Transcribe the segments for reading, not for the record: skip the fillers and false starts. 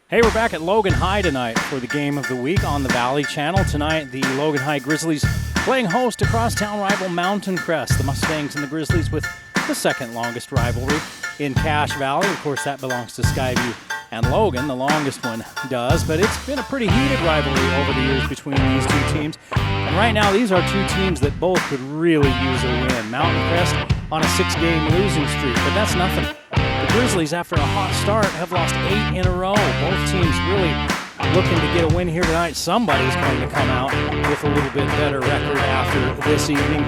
Hey, we're back at Logan High tonight for the game of the week on the Valley Channel. Tonight, the Logan High Grizzlies playing host to crosstown rival Mountain Crest. The Mustangs and the Grizzlies with the second longest rivalry in Cache Valley. Of course, that belongs to Skyview and Logan. The longest one does, but it's been a pretty heated rivalry over the years between these two teams. And right now, these are two teams that both could really use a win. Mountain Crest on a 6-game losing streak, but that's nothing. The Grizzlies, after a hot start, have lost 8 in a row. Both teams really looking to get a win here tonight. Somebody's going to come out with a little bit better record after this evening.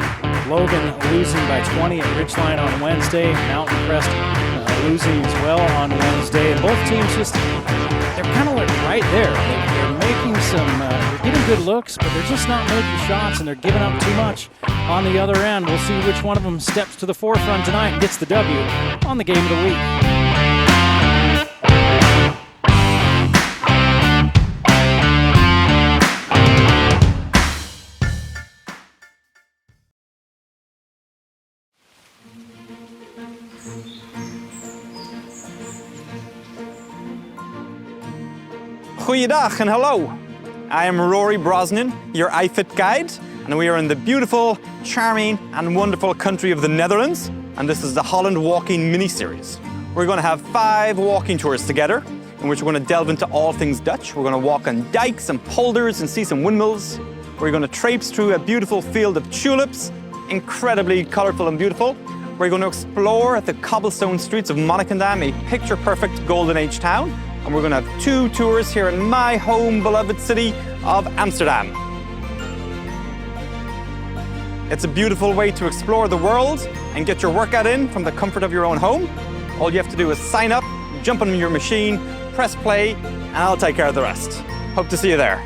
Logan losing by 20 at Ridgeline on Wednesday. Mountain Crest losing as well on Wednesday. And both teams they're kind of like right there. They're making they're getting good looks, but they're just not making shots, and they're giving up too much on the other end. We'll see which one of them steps to the forefront tonight and gets the W on the game of the week. Goeiedag and hello. I am Rory Brosnan, your iFit guide, and we are in the beautiful, charming and wonderful country of the Netherlands, and this is the Holland Walking mini-series. We're going to have 5 walking tours together, in which we're going to delve into all things Dutch. We're going to walk on dikes and polders and see some windmills. We're going to traipse through a beautiful field of tulips, incredibly colourful and beautiful. We're going to explore the cobblestone streets of Monnikendam, a picture-perfect Golden Age town. And we're going to have 2 tours here in my home beloved city of Amsterdam. It's a beautiful way to explore the world and get your workout in from the comfort of your own home. All you have to do is sign up, jump on your machine, press play, and I'll take care of the rest. Hope to see you there.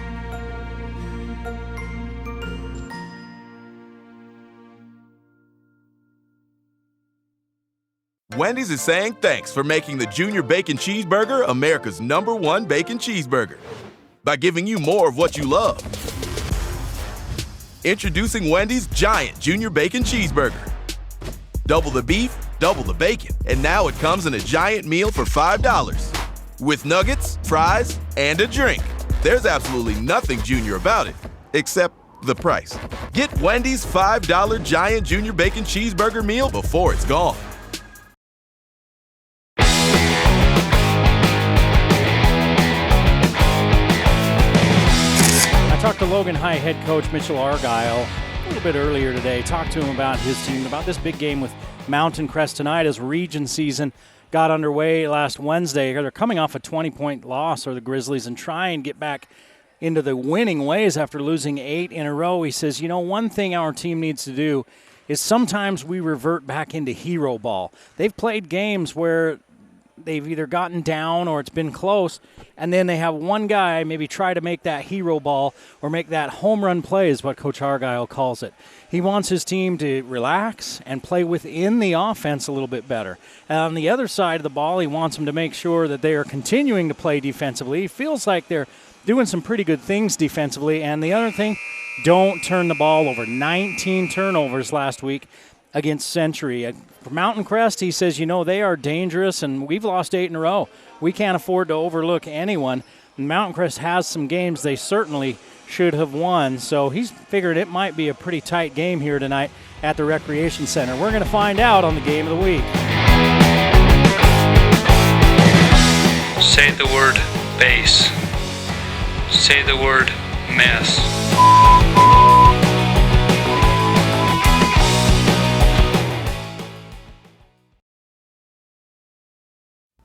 Wendy's is saying thanks for making the Junior Bacon Cheeseburger America's #1 bacon cheeseburger by giving you more of what you love. Introducing Wendy's Giant Junior Bacon Cheeseburger. Double the beef, double the bacon, and now it comes in a giant meal for $5 with nuggets, fries, and a drink. There's absolutely nothing junior about it, except the price. Get Wendy's $5 Giant Junior Bacon Cheeseburger meal before it's gone. I talked to Logan High head coach Mitchell Argyle a little bit earlier today. Talked to him about his team, about this big game with Mountain Crest tonight as region season got underway last Wednesday. They're coming off a 20-point loss, or the Grizzlies, and try and get back into the winning ways after losing 8 in a row. He says, one thing our team needs to do is sometimes we revert back into hero ball. They've played games where they've either gotten down or it's been close, and then they have one guy maybe try to make that hero ball or make that home run play is what Coach Argyle calls it. He wants his team to relax and play within the offense a little bit better. And on the other side of the ball, he wants them to make sure that they are continuing to play defensively. He feels like they're doing some pretty good things defensively. And the other thing, don't turn the ball over. 19 turnovers last week against Century. For Mountain Crest, he says, they are dangerous, and we've lost 8 in a row. We can't afford to overlook anyone. And Mountain Crest has some games they certainly should have won, so he's figured it might be a pretty tight game here tonight at the Recreation Center. We're going to find out on the game of the week. Say the word base. Say the word mess.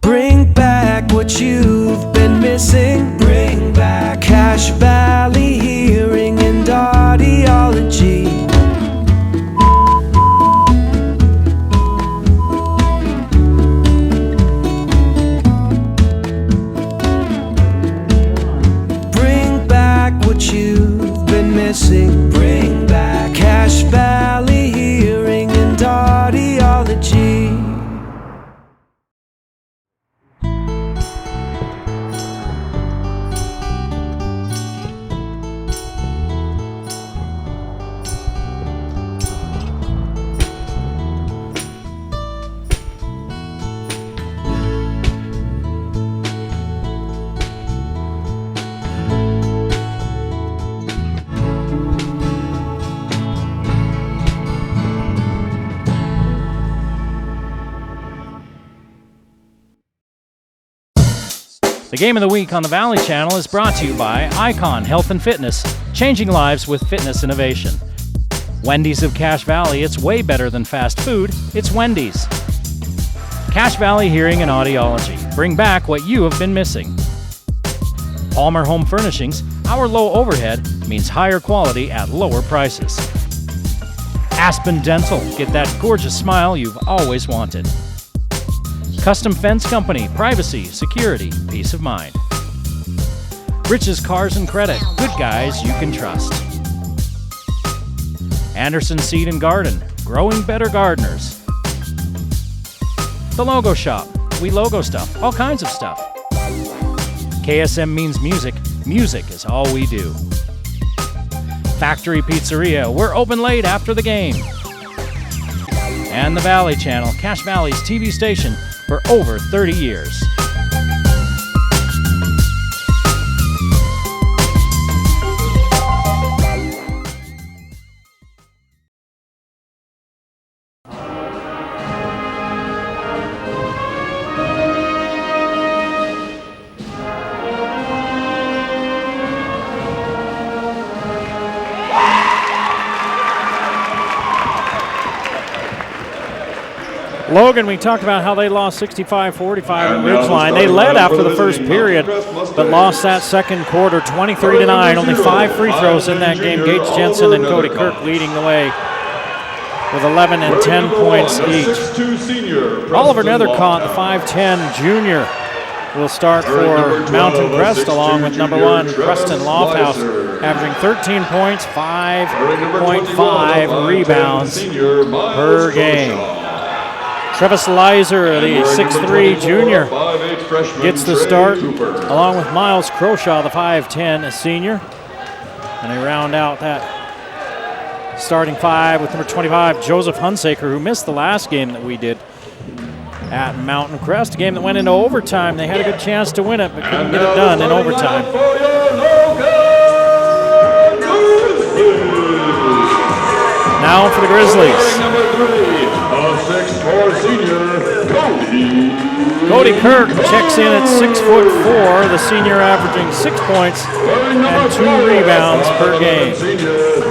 Bring back what you've been missing. Bring back Cache Valley Hearing and Audiology. Bring back what you've been missing. Bring back Cache Valley Hearing and Audiology. The Game of the Week on the Valley Channel is brought to you by Icon Health and Fitness, changing lives with fitness innovation. Wendy's of Cache Valley, it's way better than fast food, it's Wendy's. Cache Valley Hearing and Audiology, bring back what you have been missing. Palmer Home Furnishings, our low overhead means higher quality at lower prices. Aspen Dental, get that gorgeous smile you've always wanted. Custom Fence Company, privacy, security, peace of mind. Rich's Cars and Credit, good guys you can trust. Anderson Seed and Garden, growing better gardeners. The Logo Shop, we logo stuff, all kinds of stuff. KSM means music, music is all we do. Factory Pizzeria, we're open late after the game. And the Valley Channel, Cache Valley's TV station for over 30 years. Logan, we talked about how they lost 65-45 at Ridgeline. They led after the first period, but lost that second quarter 23-9. Only 5 free throws in that game. Gage Jensen and Cody Kirk leading the way with 11 and 10 points each. Oliver Nethercott, the 5'10 junior, will start for Mountain Crest along with number 1, Preston Lofthouse, averaging 13 points, 5.5 rebounds per game. Travis Leiser, the 6'3 junior, gets the start, along with Miles Croshaw, the 5'10 senior. And they round out that starting 5 with number 25, Joseph Hunsaker, who missed the last game that we did at Mountain Crest, a game that went into overtime. They had a good chance to win it, but couldn't get it done in overtime. Now for the Grizzlies. Cody Kirk checks in at 6'4", the senior averaging 6 points and 2 rebounds per game.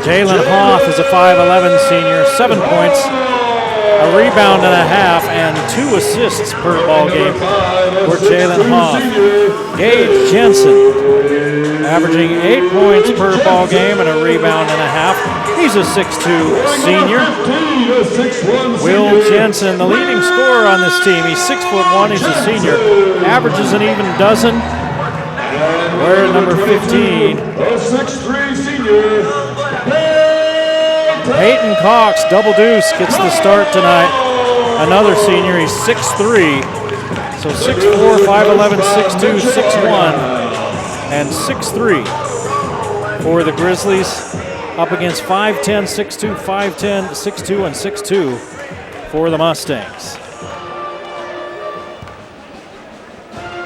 Jalen Hoff is a 5'11 senior, 7 points, a rebound and a half, and 2 assists per ball game for Jalen Hoff. Gage Jensen averaging 8 points per ball game and a rebound and a half. He's a 6'2 senior. Will Jensen, the leading scorer on this team. He's 6'1", he's a senior. Averages an even dozen. We're number 15. Peyton Cox, double deuce, gets the start tonight. Another senior, he's 6'3". So 6'4", 5'11", 6'2", 6'1", and 6'3" for the Grizzlies. Up against 5'10", 6'2", 5'10", 6'2", and 6'2" for the Mustangs.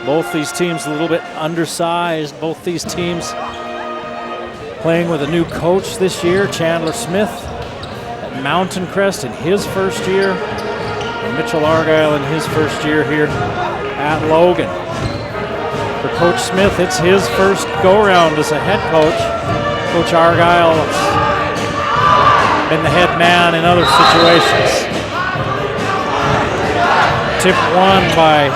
Both these teams a little bit undersized. Both these teams playing with a new coach this year, Chandler Smith at Mountain Crest in his first year, and Mitchell Argyle in his first year here at Logan. For Coach Smith, it's his first go-around as a head coach. Coach Argyle has been the head man in other situations. Tip won by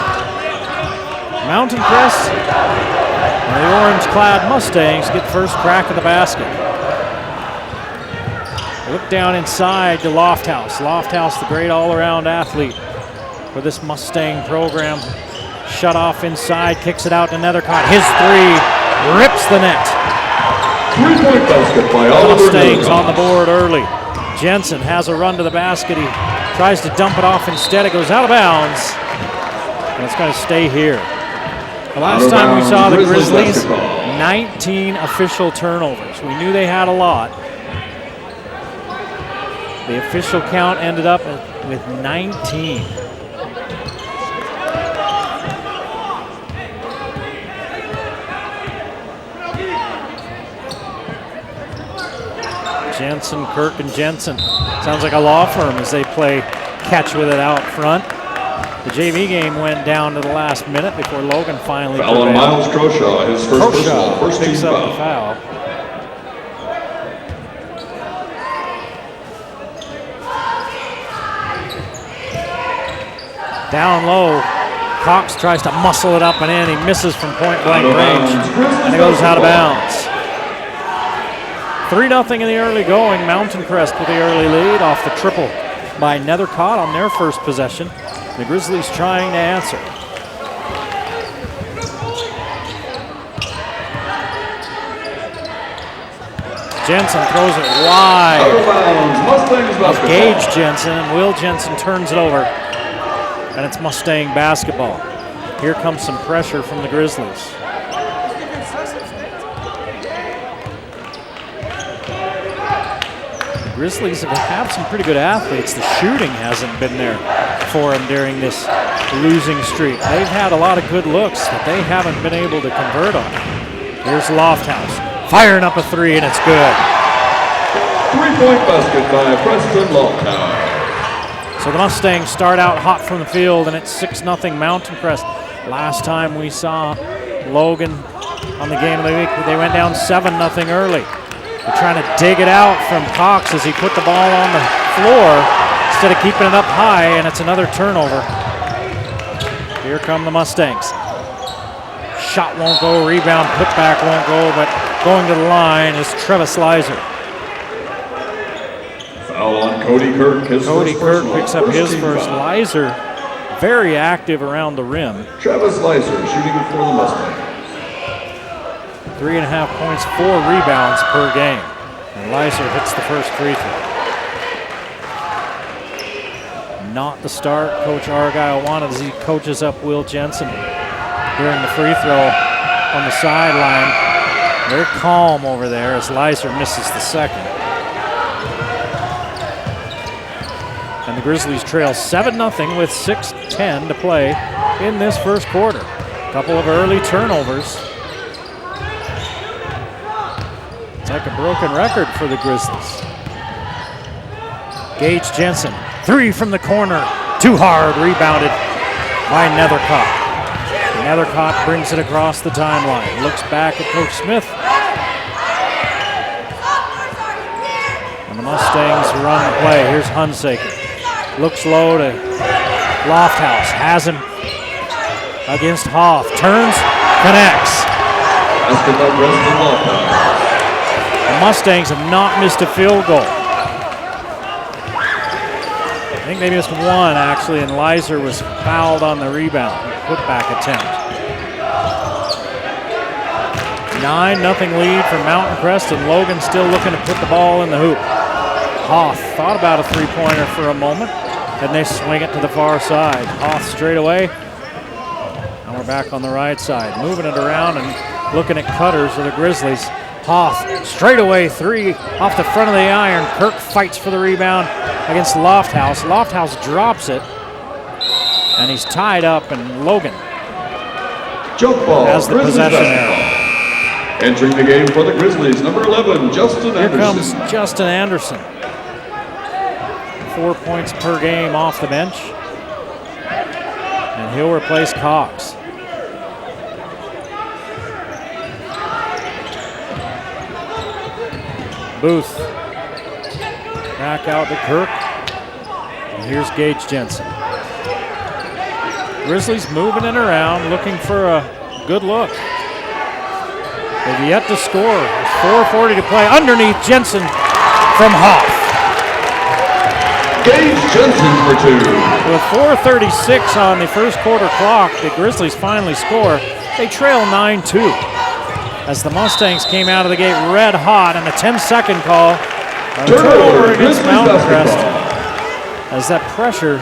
Mountain Crest, and the orange-clad Mustangs get first crack at the basket. Look down inside to Lofthouse. Lofthouse, the great all-around athlete for this Mustang program. Shut off inside, kicks it out to Nethercott. His 3 rips the net. Three-point basket by Oliver Mustangs on the board early. Jensen has a run to the basket. He tries to dump it off instead. It goes out of bounds. And it's going to stay here. The last time we saw the Grizzlies, 19 official turnovers. We knew they had a lot. The official count ended up with 19. Jensen, Kirk, and Jensen. Sounds like a law firm as they play catch with it out front. The JV game went down to the last minute before Logan finally Foul on prevailed. Miles Croshaw, his first personal, first team picks up the foul. foul. Down low, Cox tries to muscle it up and in. He misses from point blank range, and it goes out of bounds. 3-0 in the early going. Mountain Crest with the early lead off the triple by Nethercott on their first possession. The Grizzlies trying to answer. Jensen throws it wide. Out of bounds, Mustangs basketball. Gage Jensen, and Will Jensen turns it over. And it's Mustang basketball. Here comes some pressure from the Grizzlies. The Grizzlies have some pretty good athletes. The shooting hasn't been there for them during this losing streak. They've had a lot of good looks that they haven't been able to convert on. Here's Lofthouse firing up a three, and it's good. 3-point basket by Preston Lofthouse. So the Mustangs start out hot from the field, and it's 6-0 Mountain Crest. Last time we saw Logan on the game of the week, they went down 7-0 early. They're trying to dig it out from Cox as he put the ball on the floor instead of keeping it up high, and it's another turnover. Here come the Mustangs. Shot won't go, rebound, putback won't go, but going to the line is Travis Leiser. Foul on Cody Kirk. Cody Kirk picks up his first. Leiser very active around the rim. Travis Leiser shooting for the Mustangs. 3.5 points, 4 rebounds per game. And Leiser hits the first free throw. Not the start Coach Argyle wanted as he coaches up Will Jensen during the free throw on the sideline. Very calm over there as Leiser misses the second. And the Grizzlies trail 7-0 with 6:10 to play in this first quarter. A couple of early turnovers. It's like a broken record for the Grizzlies. Gage Jensen, three from the corner, too hard, rebounded by Nethercott. Nethercott brings it across the timeline, looks back at Coach Smith. And the Mustangs run the play. Here's Hunsaker. Looks low to Lofthouse, has him against Hoff, turns, connects. The Mustangs have not missed a field goal. I think they missed one actually, and Leiser was fouled on the rebound, putback attempt. 9-0 lead for Mountain Crest, and Logan still looking to put the ball in the hoop. Hoff thought about a three-pointer for a moment, and they swing it to the far side. Hoff straight away. Now we're back on the right side, moving it around and looking at cutters for the Grizzlies. Hoff straight away three off the front of the iron. Kirk fights for the rebound against Lofthouse. Lofthouse drops it, and he's tied up, and Logan has the possession arrow. Entering the game for the Grizzlies, number 11, Justin Anderson. Here comes Justin Anderson. 4 points per game off the bench, and he'll replace Cox. Booth back out to Kirk, and here's Gage Jensen. Grizzlies moving it around, looking for a good look. They've yet to score. There's 4:40 to play. Underneath Jensen from Hoff. Gage Jensen for two. With 4:36 on the first quarter clock, the Grizzlies finally score. They trail 9-2 as the Mustangs came out of the gate red hot, and a 10-second call. A turnover against Mountain Crest as that pressure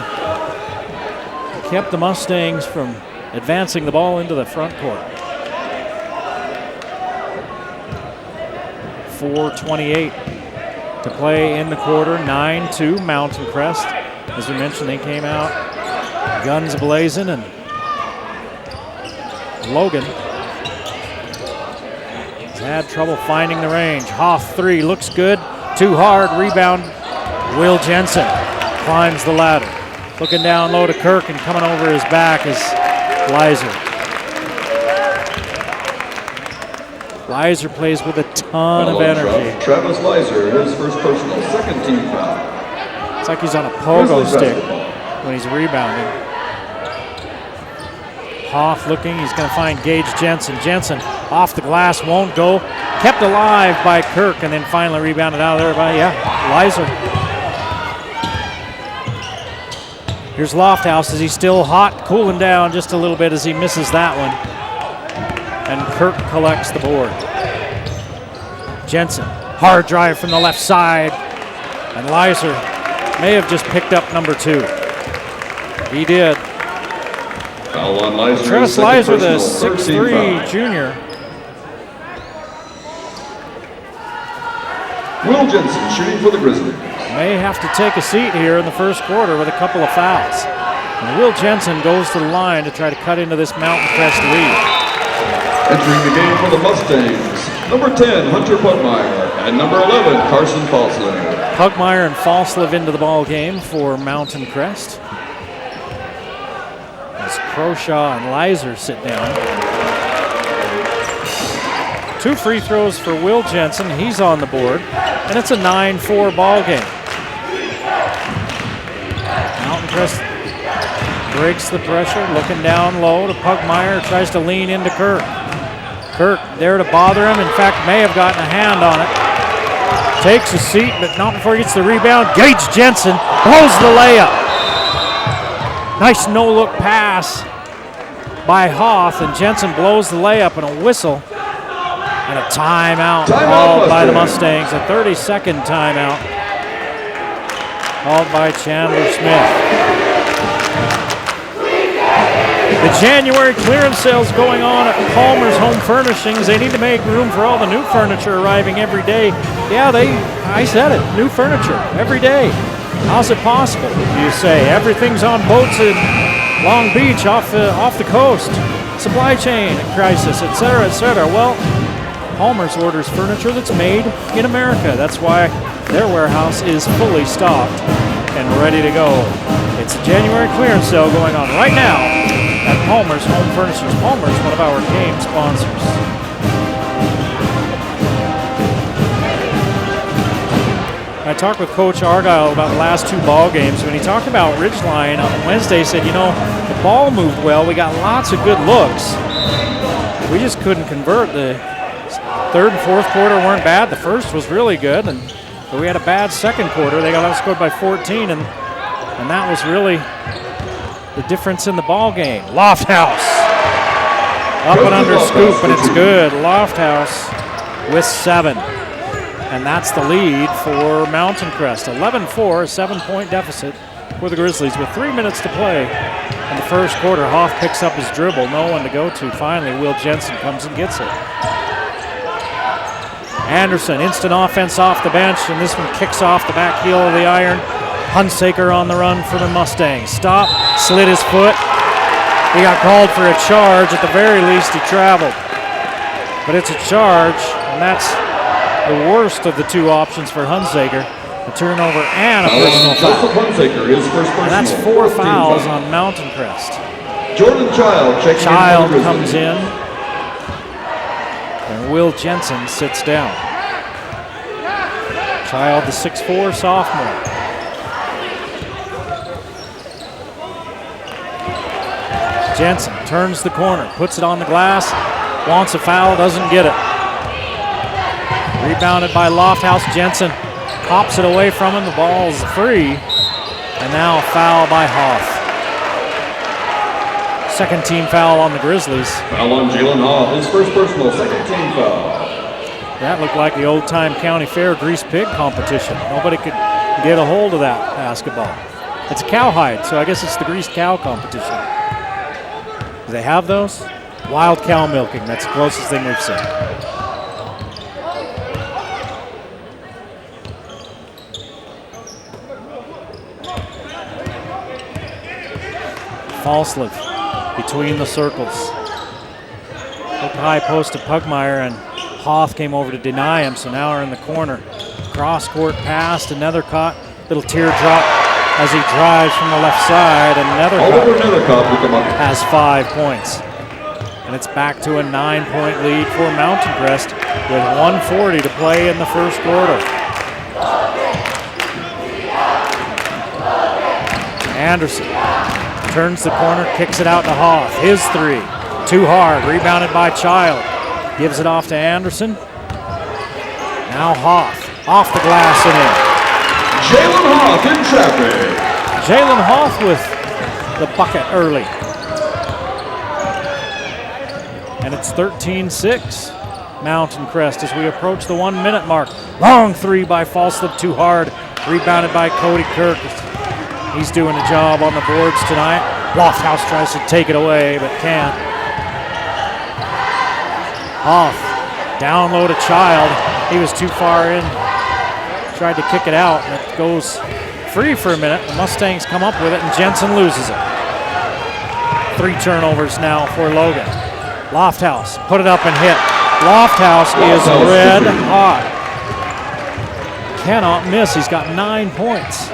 kept the Mustangs from advancing the ball into the front court. 4:28 to play in the quarter, 9-2 Mountain Crest. As we mentioned, they came out guns blazing, and Logan has had trouble finding the range. Hoff three, looks good, too hard, rebound. Will Jensen climbs the ladder. Looking down low to Kirk, and coming over his back is Leiser. Leiser plays with a ton of energy. Travis Leiser, his first personal, second team foul. It's like he's on a pogo stick when he's rebounding. Hoff looking, he's going to find Gage Jensen. Jensen off the glass, won't go. Kept alive by Kirk, and then finally rebounded out of there by, Leiser. Here's Lofthouse. Is he still hot? Cooling down just a little bit as he misses that one. And Kirk collects the board. Jensen, hard drive from the left side. And Leiser may have just picked up number 2. He did. Foul on Leiser. Travis Leiser, the 6'3" junior. Will Jensen shooting for the Grizzlies. May have to take a seat here in the first quarter with a couple of fouls. And Will Jensen goes to the line to try to cut into this Mountain Crest lead. Entering the game for the Mustangs, number 10, Hunter Pugmire, and number 11, Carson Falslev. Pugmire and Falslev into the ball game for Mountain Crest. As Croshaw and Leiser sit down. 2 free throws for Will Jensen. He's on the board. And it's a 9-4 ball game. Mountain Crest breaks the pressure, looking down low to Pugmire, tries to lean into Kirk. Kirk there to bother him. In fact, may have gotten a hand on it. Takes a seat, but not before he gets the rebound. Gage Jensen blows the layup. Nice no-look pass by Hoff, and Jensen blows the layup, and a whistle and a timeout called by the Mustangs. A 30-second timeout called by Chandler Smith. The January clearance sales going on at Palmer's Home Furnishings. They need to make room for all the new furniture arriving every day. Yeah, I said it, new furniture every day. How's it possible, you say? Everything's on boats in Long Beach off the coast. Supply chain crisis, etc., etc. Well, Palmer's orders furniture that's made in America. That's why their warehouse is fully stocked and ready to go. It's a January clearance sale going on right now at Palmer's Home Furnishings. Palmer's one of our game sponsors. I talked with Coach Argyle about the last 2 ball games. When he talked about Ridgeline on Wednesday, he said, the ball moved well. We got lots of good looks. We just couldn't convert. The third and fourth quarter weren't bad. The first was really good, but we had a bad second quarter. They got outscored by 14, and that was really the difference in the ball game. Lofthouse up and under scoop, and it's good. Lofthouse with 7. And that's the lead for Mountain Crest. 11-4, a 7-point deficit for the Grizzlies with 3 minutes to play in the first quarter. Hoff picks up his dribble, no one to go to. Finally, Will Jensen comes and gets it. Anderson, instant offense off the bench, and this one kicks off the back heel of the iron. Hunsaker on the run for the Mustangs. Stop, slid his foot. He got called for a charge. At the very least, he traveled. But it's a charge, and that's the worst of the 2 options for Hunsaker. A turnover and a personal foul. And that's 4 fouls on Mountain Crest. Jordan Child checking Child comes in. And Will Jensen sits down. Child, the 6'4" sophomore. Jensen turns the corner, puts it on the glass, wants a foul, doesn't get it. Rebounded by Lofthouse. Jensen pops it away from him. The ball's free. And now a foul by Hoff. Second team foul on the Grizzlies. Foul on Jalen Hoff, his first personal, second team foul. That looked like the old-time county fair grease pig competition. Nobody could get a hold of that basketball. It's a cowhide, so I guess it's the greased cow competition. Do they have those? Wild cow milking, that's the closest thing we've seen. Falslev between the circles. Look high post to Pugmire, and Hoff came over to deny him, so now we're in the corner. Cross court pass, another caught, little teardrop as he drives from the left side, and Oliver Nethercott will come up. has 5 points. And it's back to a 9-point lead for Mountain Crest with 1:40 to play in the first quarter. Anderson turns the corner, kicks it out to Hoff. His three, too hard, rebounded by Child. Gives it off to Anderson. Now Hoff, off the glass and in. Jalen Hoff in traffic. Jalen Hoff with the bucket early. And it's 13-6. Mountain Crest as we approach the 1-minute mark. Long three by Falslip, too hard. Rebounded by Cody Kirk. He's doing a job on the boards tonight. Lofthouse tries to take it away, but can't. Hoff, down low to Child. He was too far in. Tried to kick it out, and it goes free for a minute. The Mustangs come up with it, and Jensen loses it. 3 turnovers now for Logan. Lofthouse, put it up and hit. Lofthouse is red hot. Cannot miss. He's got 9 points.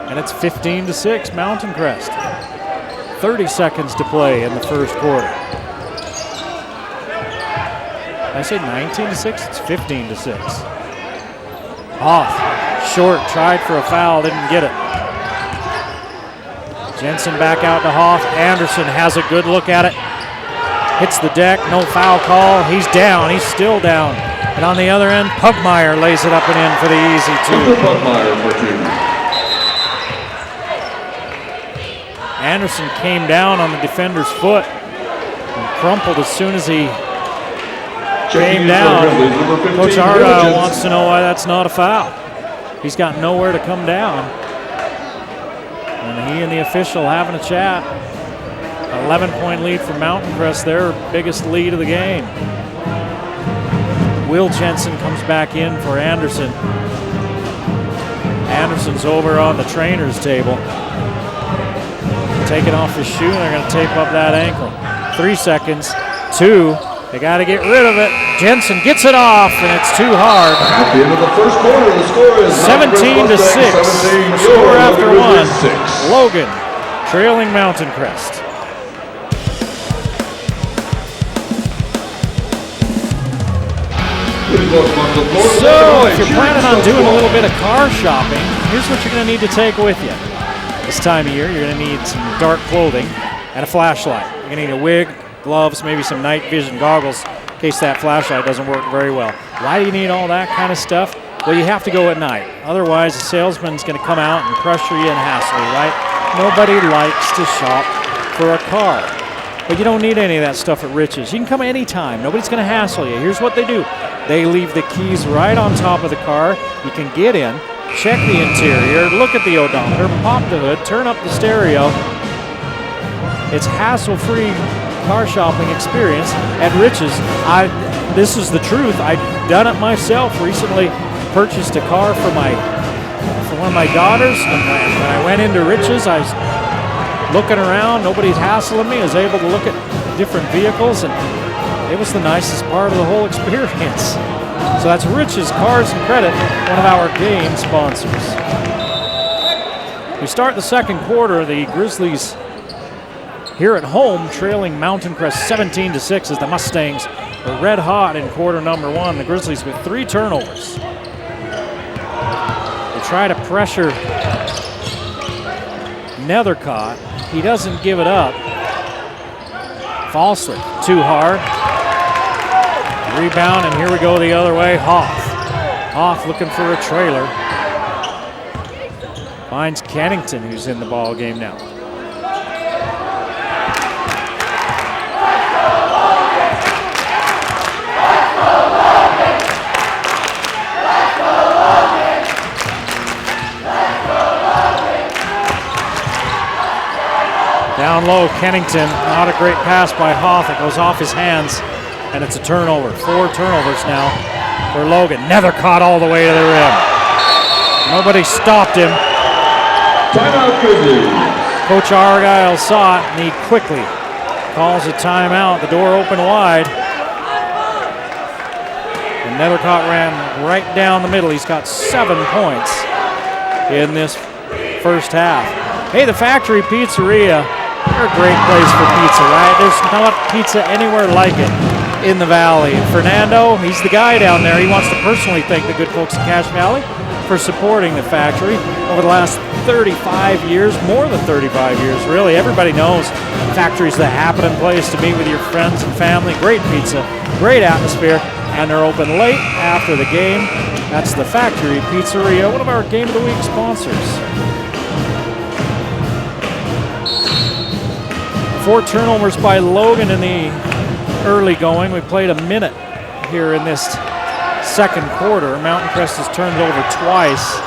And it's 15-6, Mountain Crest. 30 seconds to play in the first quarter. I said 19-6, it's 15-6. Hoff, short, tried for a foul, didn't get it. Jensen back out to Hoff. Anderson has a good look at it. Hits the deck, no foul call. He's down, he's still down. And on the other end, Pugmire lays it up and in for the easy 2. Pugmire for 2. Anderson came down on the defender's foot and crumpled as soon as he came down. Coach Argyle wants to know why that's not a foul. He's got nowhere to come down. And he and the official having a chat. 11-point lead for Mountain Crest, their biggest lead of the game. Will Jensen comes back in for Anderson. Anderson's over on the trainer's table. Taking off his shoe, and they're going to tape up that ankle. 3 seconds, 2. They got to get rid of it. Jensen gets it off, and it's too hard. At the end of the first quarter, the score is 17-6. The score after 1. 6. Logan trailing Mountain Crest. So, if you're planning on doing a little bit of car shopping, here's what you're going to need to take with you. This time of year, you're going to need some dark clothing and a flashlight. You're going to need a wig, gloves, maybe some night vision goggles in case that flashlight doesn't work very well. Why do you need all that kind of stuff? Well, you have to go at night. Otherwise, the salesman's going to come out and pressure you and hassle you, right? Nobody likes to shop for a car. But you don't need any of that stuff at Rich's. You can come anytime. Nobody's going to hassle you. Here's what they do. They leave the keys right on top of the car. You can get in, check the interior, look at the odometer, pop the hood, turn up the stereo. It's hassle-free car shopping experience at Rich's. This is the truth. I've done it myself. Recently purchased a car for one of my daughters, and when I went into Rich's, I was looking around. Nobody's hassling me. I was able to look at different vehicles, and it was the nicest part of the whole experience. So that's Rich's Cars and Credit, one of our game sponsors. We start the second quarter. The Grizzlies here at home trailing Mountain Crest 17-6 as the Mustangs are red hot in quarter number 1. The Grizzlies with 3 turnovers. They try to pressure Nethercott. He doesn't give it up. Falsley, too hard. Rebound, and here we go the other way. Hoff looking for a trailer. Finds Kennington, who's in the ball game now. Down low, Kennington, not a great pass by Hoff. It goes off his hands, and it's a turnover. 4 turnovers now for Logan. Nethercott all the way to the rim. Nobody stopped him. Timeout, Grizzlies. Coach Argyle saw it, and he quickly calls a timeout. The door opened wide. And Nethercott ran right down the middle. He's got 7 points. in this first half. Hey, the Factory Pizzeria, they're a great place for pizza, right? There's not pizza anywhere like it in the Valley. And Fernando, he's the guy down there. He wants to personally thank the good folks in Cache Valley for supporting the Factory over the last 35 years, more than 35 years, really. Everybody knows Factory's the happening place to meet with your friends and family. Great pizza, great atmosphere, and they're open late after the game. That's the Factory Pizzeria, one of our Game of the Week sponsors. 4 turnovers by Logan in the early going. We played a minute here in this second quarter. Mountain Crest has turned over twice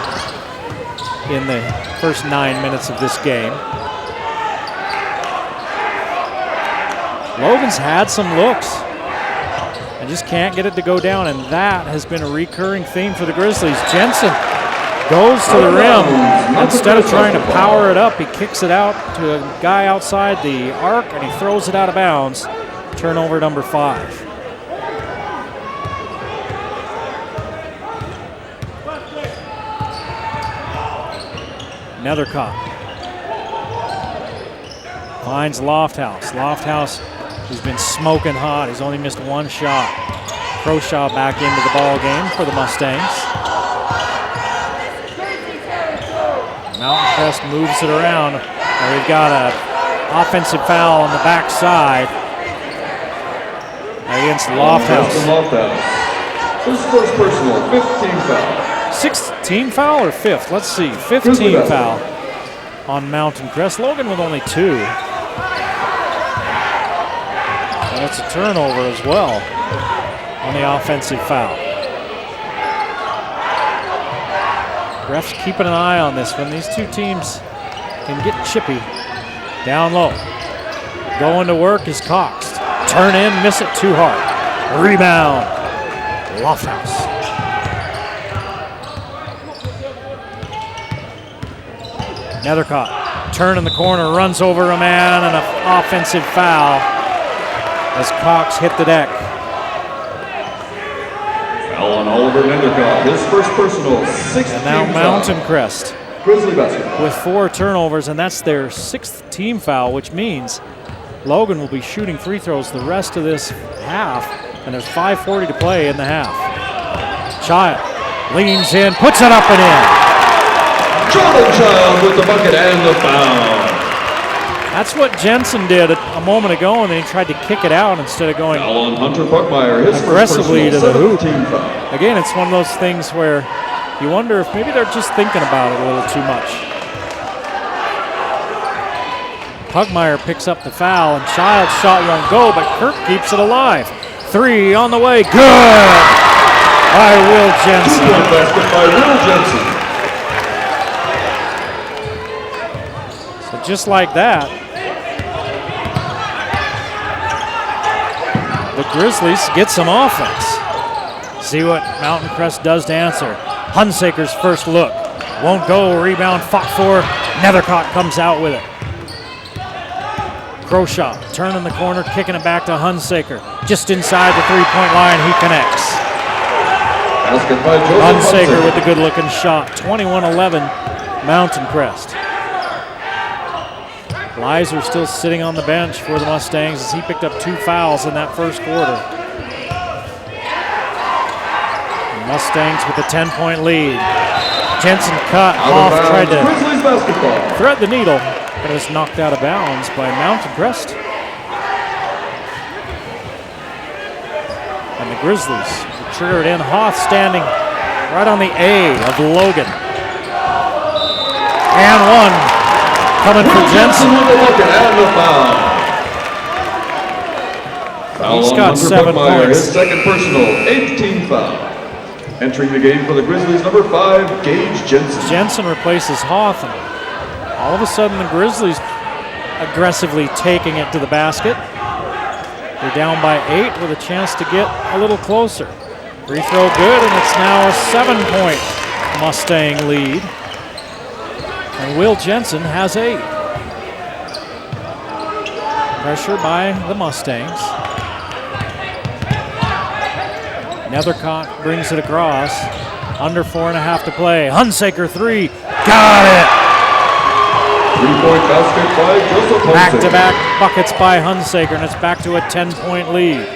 in the first 9 minutes of this game. Logan's had some looks and just can't get it to go down, and that has been a recurring theme for the Grizzlies. Jensen goes to the rim. Instead of trying to power it up, he kicks it out to a guy outside the arc, and he throws it out of bounds. Turnover number 5. Nethercott finds Lofthouse. Lofthouse has been smoking hot. He's only missed 1 shot. Croshaw back into the ball game for the Mustangs. Mountain Crest moves it around. We've got an offensive foul on the backside against Lofthouse. His first personal, 15 foul. 16 foul or 5th? Let's see. 15 foul on Mountain Crest. Logan with only 2. And it's a turnover as well on the offensive foul. Refs keeping an eye on this one. These two teams can get chippy. Down low. Going to work is Cox. Turn in, miss it too hard. Rebound. Lofthouse. Nethercott. Turn in the corner, runs over a man, and an offensive foul as Cox hit the deck. Foul on Oliver Nethercott, his first personal, 16 And now Mountain Crest Grizzly basketball. with 4 turnovers, and that's their 6th team foul, which means Logan will be shooting free throws the rest of this half, and there's 5:40 to play in the half. Child leans in, puts it up and in. Jordan Child with the bucket and the foul. That's what Jensen did a moment ago, and then he tried to kick it out instead of going Foul on Hunter Buckmeyer, his aggressively first to the personal, hoop. 17 foul. Again, it's one of those things where you wonder if maybe they're just thinking about it a little too much. Pugmire picks up the foul, and Child's shot won't go, but Kirk keeps it alive. 3 on the way, good! By Will Jensen. 2-point basket by Will Jensen. So just like that, the Grizzlies get some offense. See what Mountain Crest does to answer. Hunsaker's first look. Won't go, rebound fought for. Nethercott comes out with it. Croshaw, turning the corner, kicking it back to Hunsaker. Just inside the 3-point line, he connects. Basket by Joseph Hunsaker with the good-looking shot. 21-11, Mountain Crest. Lizer still sitting on the bench for the Mustangs as he picked up 2 fouls in that first quarter. The Mustangs with a 10-point lead. Jensen cut. Hoff tried to Grizzlies basketball. thread the needle, but it was knocked out of bounds by Mountain Crest. And the Grizzlies trigger it in. Hoff standing right on the A of Logan. And 1 coming for Jensen. With the bucket and the foul. Foul He's on got Hunter 7 Buckmeyer, points. his second personal, 18 foul. Entering the game for the Grizzlies, number 5, Gage Jensen. Jensen replaces Hoff, and all of a sudden the Grizzlies aggressively taking it to the basket. They're down by 8 with a chance to get a little closer. Free throw good, and it's now a 7-point Mustang lead. And Will Jensen has 8. Pressure by the Mustangs. Nethercott brings it across. Under 4.5 to play. Hunsaker 3. Got it! 3-point basket by Joseph Hunsaker. Back-to-back buckets by Hunsaker, and it's back to a 10-point lead.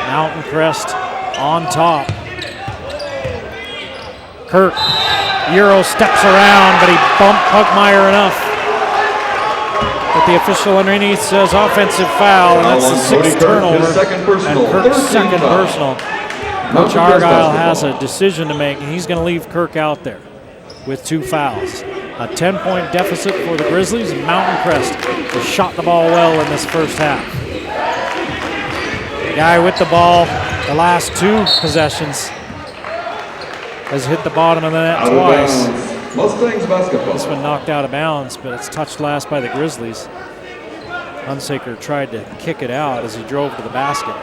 Mountain Crest on top. Kirk, Euro steps around, but he bumped Pugmire enough. But the official underneath says offensive foul, and that's the sixth turnover. And Kirk's second personal. Coach Argyle has a decision to make, and he's going to leave Kirk out there with 2 fouls. A 10-point deficit for the Grizzlies, and Mountain Crest has shot the ball well in this first half. The guy with the ball, the last 2 possessions, has hit the bottom of the net twice. Mustangs basketball. This one knocked out of bounds, but it's touched last by the Grizzlies. Hunsaker tried to kick it out as he drove to the basket.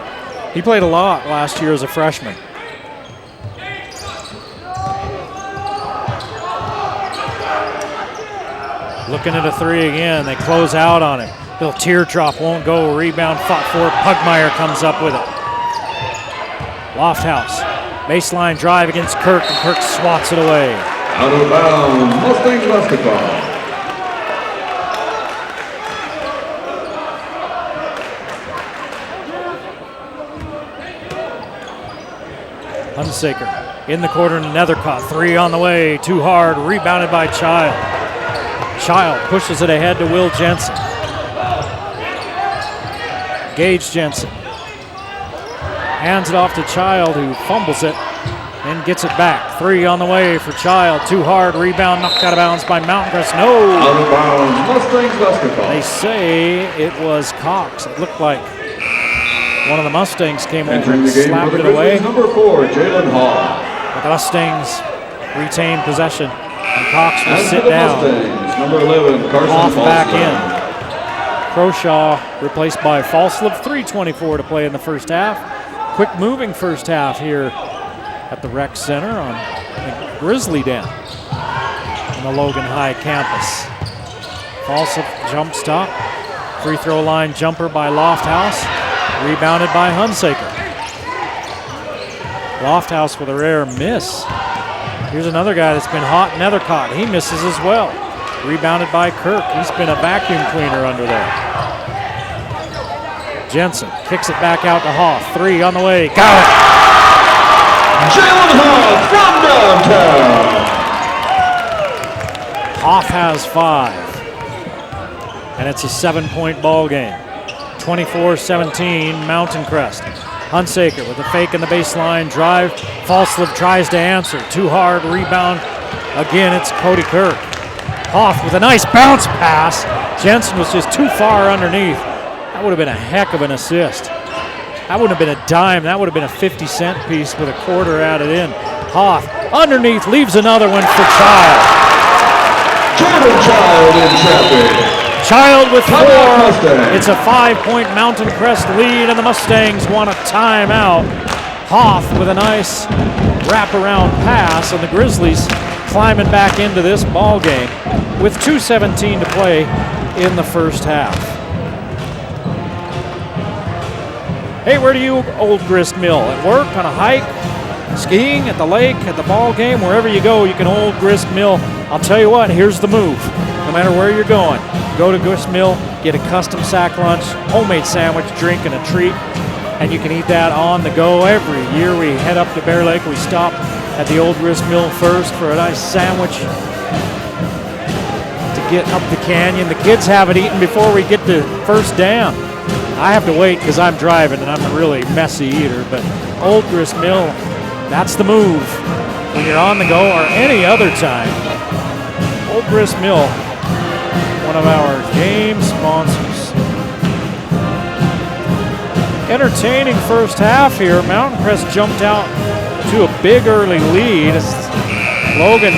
He played a lot last year as a freshman. Looking at a 3 again. They close out on him. Little teardrop won't go. Rebound fought for. Pugmire comes up with it. Lofthouse. Baseline drive against Kirk, and Kirk swats it away. Out of bounds, Mustangs basketball. Hunsaker in the corner, Nethercott. 3 on the way. Too hard. Rebounded by Child. Child pushes it ahead to Will Jensen. Gage Jensen hands it off to Child, who fumbles it and gets it back. 3 on the way for Child. Too hard. Rebound knocked out of bounds by Mountain Crest. No! Out of bounds, Mustangs basketball. They say it was Cox. It looked like one of the Mustangs came over Entering and the game slapped for it the away. Grizzlies, number 4, Jalen Hall. The Mustangs retain possession, and Cox will And sit for the down. Mustangs, number 11, Carson Off back Falstaff. in. Croshaw replaced by Falslip. 3:24 to play in the first half. Quick moving first half here at the Rec Center on the Grizzly Den on the Logan High campus. Falslip jump stop. Free throw line jumper by Lofthouse. Rebounded by Hunsaker. Lofthouse with a rare miss. Here's another guy that's been hot, Nethercott. He misses as well. Rebounded by Kirk. He's been a vacuum cleaner under there. Jensen kicks it back out to Hoff. 3 on the way. Got it. Jalen Hall from downtown. Hoff has 5. And it's a 7-point ball game. 24-17, Mountain Crest. Hunsaker with a fake in the baseline drive. Falslip tries to answer. Too hard. Rebound. Again, it's Cody Kirk. Hoff with a nice bounce pass. Jensen was just too far underneath. That would have been a heck of an assist. That wouldn't have been a dime. That would have been a 50-cent piece with a quarter added in. Hoff underneath leaves another one for Child. Jordan Child in traffic. Child with 4. Mustangs. It's a 5-point Mountain Crest lead, and the Mustangs want a timeout. Hoff with a nice wraparound pass, and the Grizzlies climbing back into this ball game with 2:17 to play in the first half. Hey, where do you Old Grist Mill? At work, on a hike, skiing, at the lake, at the ball game, wherever you go, you can Old Grist Mill. I'll tell you what, here's the move. No matter where you're going, go to Grist Mill, get a custom sack lunch, homemade sandwich, drink, and a treat, and you can eat that on the go. Every year we head up to Bear Lake, we stop at the Old Grist Mill first for a nice sandwich to get up the canyon. The kids have it eaten before we get to first down. I have to wait because I'm driving and I'm a really messy eater, but Old Grist Mill, that's the move when you're on the go or any other time. Old Grist Mill, one of our game sponsors. Entertaining first half here. Mountain Crest jumped out to a big early lead as Logan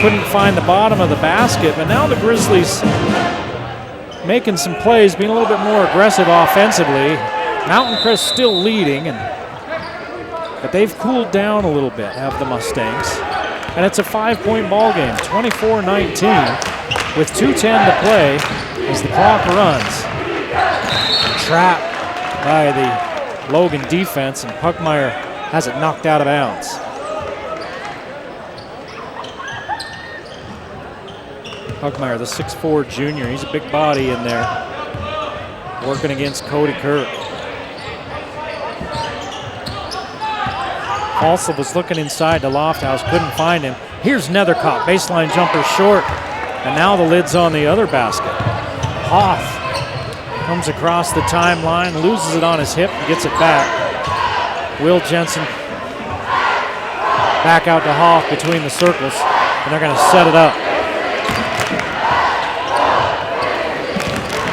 couldn't find the bottom of the basket, but now the Grizzlies making some plays, being a little bit more aggressive offensively. Mountain Crest still leading, but they've cooled down a little bit, have the Mustangs. And it's a 5-point ball game, 24-19, with 2:10 to play as the clock runs. Trapped by the Logan defense, and Pugmire has it knocked out of bounds. Hugmeyer, the 6'4 junior. He's a big body in there, working against Cody Kirk. Halsell was looking inside to Lofthouse, couldn't find him. Here's Nethercott, baseline jumper short, and now the lid's on the other basket. Hoff comes across the timeline, loses it on his hip, and gets it back. Will Jensen back out to Hoff between the circles, and they're going to set it up.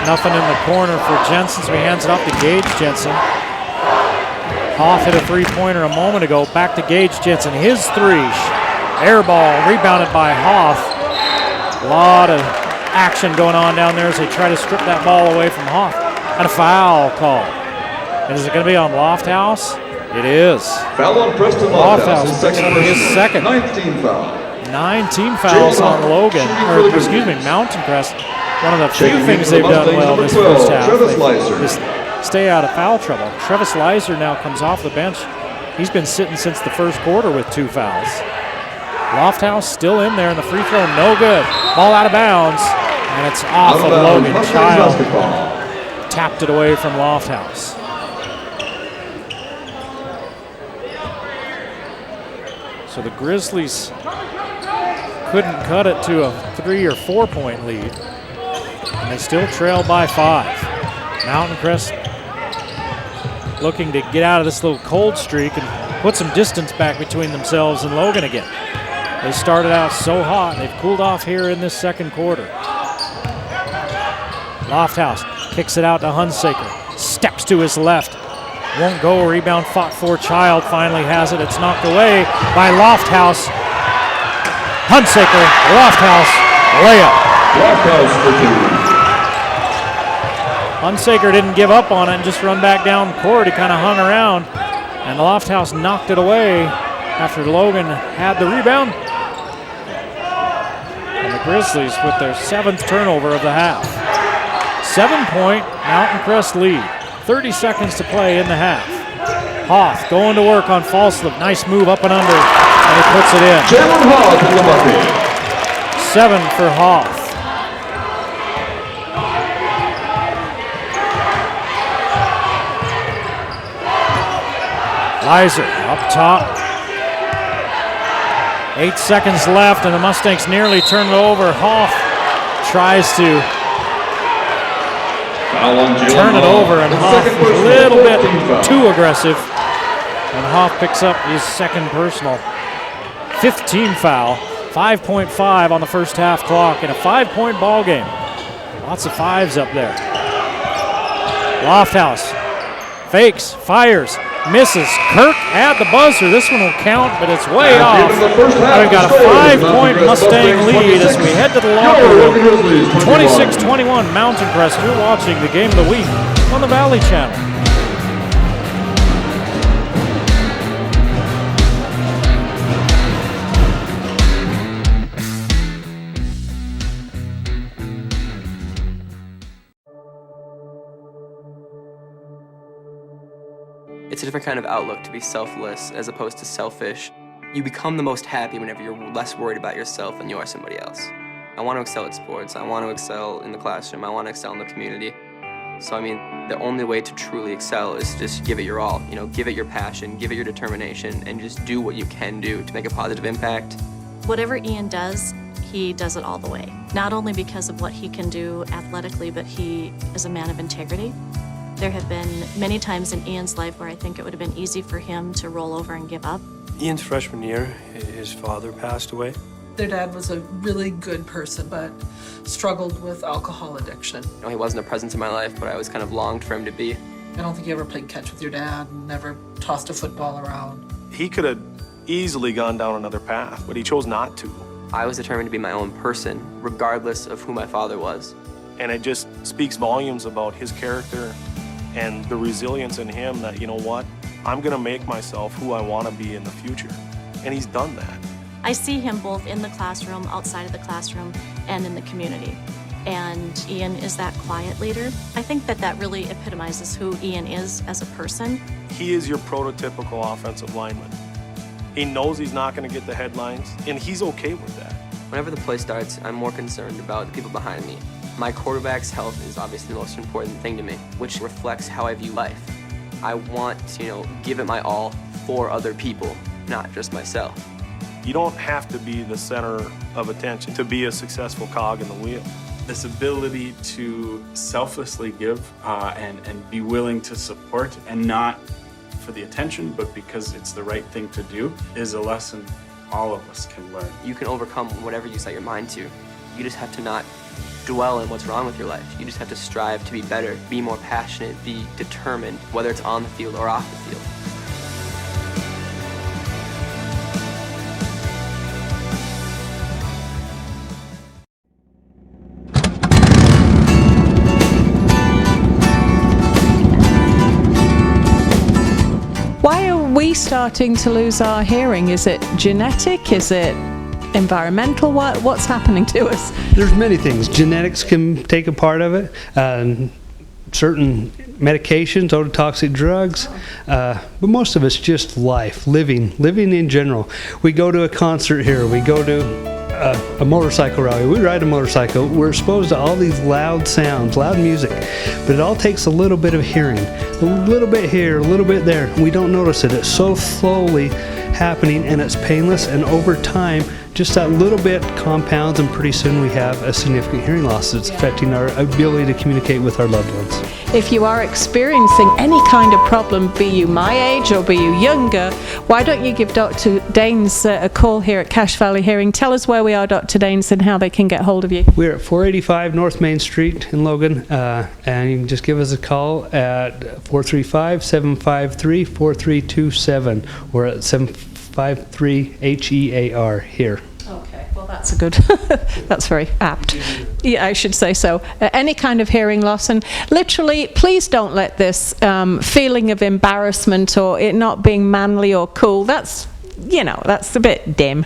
Nothing in the corner for Jensen, so he hands it off to Gage Jensen. Hoff hit a three-pointer a moment ago. Back to Gage Jensen. His three. Air ball rebounded by Hoff. A lot of action going on down there as they try to strip that ball away from Hoff. And a foul call. And is it going to be on Lofthouse? It is. Foul on Preston Lofthouse Lofthouse. picks up his second. 19 foul. 19 fouls on Logan, or excuse me, Mountain Crest. One of the few things they've done well this first half. Just stay out of foul trouble. Travis Leiser now comes off the bench. He's been sitting since the first quarter with 2 fouls. Lofthouse still in there, and the free throw no good. Ball out of bounds, and it's off of Logan. Child tapped it away from Lofthouse. So the Grizzlies couldn't cut it to a 3 or 4 point lead, and they still trail by 5. Mountain Crest looking to get out of this little cold streak and put some distance back between themselves and Logan again. They started out so hot, they've cooled off here in this second quarter. Lofthouse kicks it out to Hunsaker, steps to his left, won't go, rebound fought for. Child finally has it, it's knocked away by Lofthouse. Hunsaker, Lofthouse, layup. Lofthouse for 2. Hunsaker didn't give up on it and just run back down court. He kind of hung around, and Lofthouse knocked it away after Logan had the rebound. And the Grizzlies with their 7th turnover of the half. 7-point Mountain Crest lead. 30 seconds to play in the half. Hoff going to work on Falslip. Nice move up and under, and he puts it in. Jalen Hoff in the bucket. 7 for Hoff. Leiser up top. 8 seconds left, and the Mustangs nearly turn it over. Hoff tries to turn it over, and Hoff is a little bit too aggressive. And Hoff picks up his second personal. 15 foul, 5.5 on the first half clock in a 5-point ball game. Lots of 5s up there. Lofthouse fakes, fires, misses. Kirk at the buzzer. This one will count, but it's way off. Now we've got a 5-point Mustang lead as we head to the locker room. 26-21 Mountain Crest. You're watching the game of the week on the Valley Channel. It's a different kind of outlook to be selfless as opposed to selfish. You become the most happy whenever you're less worried about yourself than you are somebody else. I want to excel at sports. I want to excel in the classroom. I want to excel in the community. So, I mean, the only way to truly excel is just give it your all. You know, give it your passion, give it your determination, and just do what you can do to make a positive impact. Whatever Ian does, he does it all the way. Not only because of what he can do athletically, but he is a man of integrity. There have been many times in Ian's life where I think it would have been easy for him to roll over and give up. Ian's freshman year, his father passed away. Their dad was a really good person, but struggled with alcohol addiction. You know, he wasn't a presence in my life, but I always kind of longed for him to be. I don't think you ever played catch with your dad, never tossed a football around. He could have easily gone down another path, but he chose not to. I was determined to be my own person, regardless of who my father was. And it just speaks volumes about his character and the resilience in him that, you know what, I'm gonna make myself who I wanna be in the future. And he's done that. I see him both in the classroom, outside of the classroom, and in the community. And Ian is that quiet leader. I think that that really epitomizes who Ian is as a person. He is your prototypical offensive lineman. He knows he's not gonna get the headlines, and he's okay with that. Whenever the play starts, I'm more concerned about the people behind me. My quarterback's health is obviously the most important thing to me, which reflects how I view life. I want to, give it my all for other people, not just myself. You don't have to be the center of attention to be a successful cog in the wheel. This ability to selflessly give and be willing to support, and not for the attention, but because it's the right thing to do, is a lesson all of us can learn. You can overcome whatever you set your mind to. You just have to not dwell in what's wrong with your life. You just have to strive to be better, be more passionate, be determined, whether it's on the field or off the field. Why are we starting to lose our hearing? Is it genetic? Is it environmental? What's happening to us? There's many things. Genetics can take a part of it. Certain medications, ototoxic drugs, but most of it's just life, living in general. We go to a concert here, we go to a motorcycle rally, we ride a motorcycle, we're exposed to all these loud sounds, loud music, but it all takes a little bit of hearing, a little bit here, a little bit there. We don't notice it. It's so slowly happening, and it's painless, and over time just that little bit compounds, and pretty soon we have a significant hearing loss that's affecting our ability to communicate with our loved ones. If you are experiencing any kind of problem, be you my age or be you younger, why don't you give Dr. Daines a call here at Cache Valley Hearing? Tell us where we are, Dr. Daines, and how they can get hold of you. We're at 485 North Main Street in Logan, and you can just give us a call at 435-753-4327 or at 753-HEAR here. Okay, well that's a good, that's very apt. Yeah, I should say so. Any kind of hearing loss, and literally, please don't let this feeling of embarrassment or it not being manly or cool, that's a bit dim.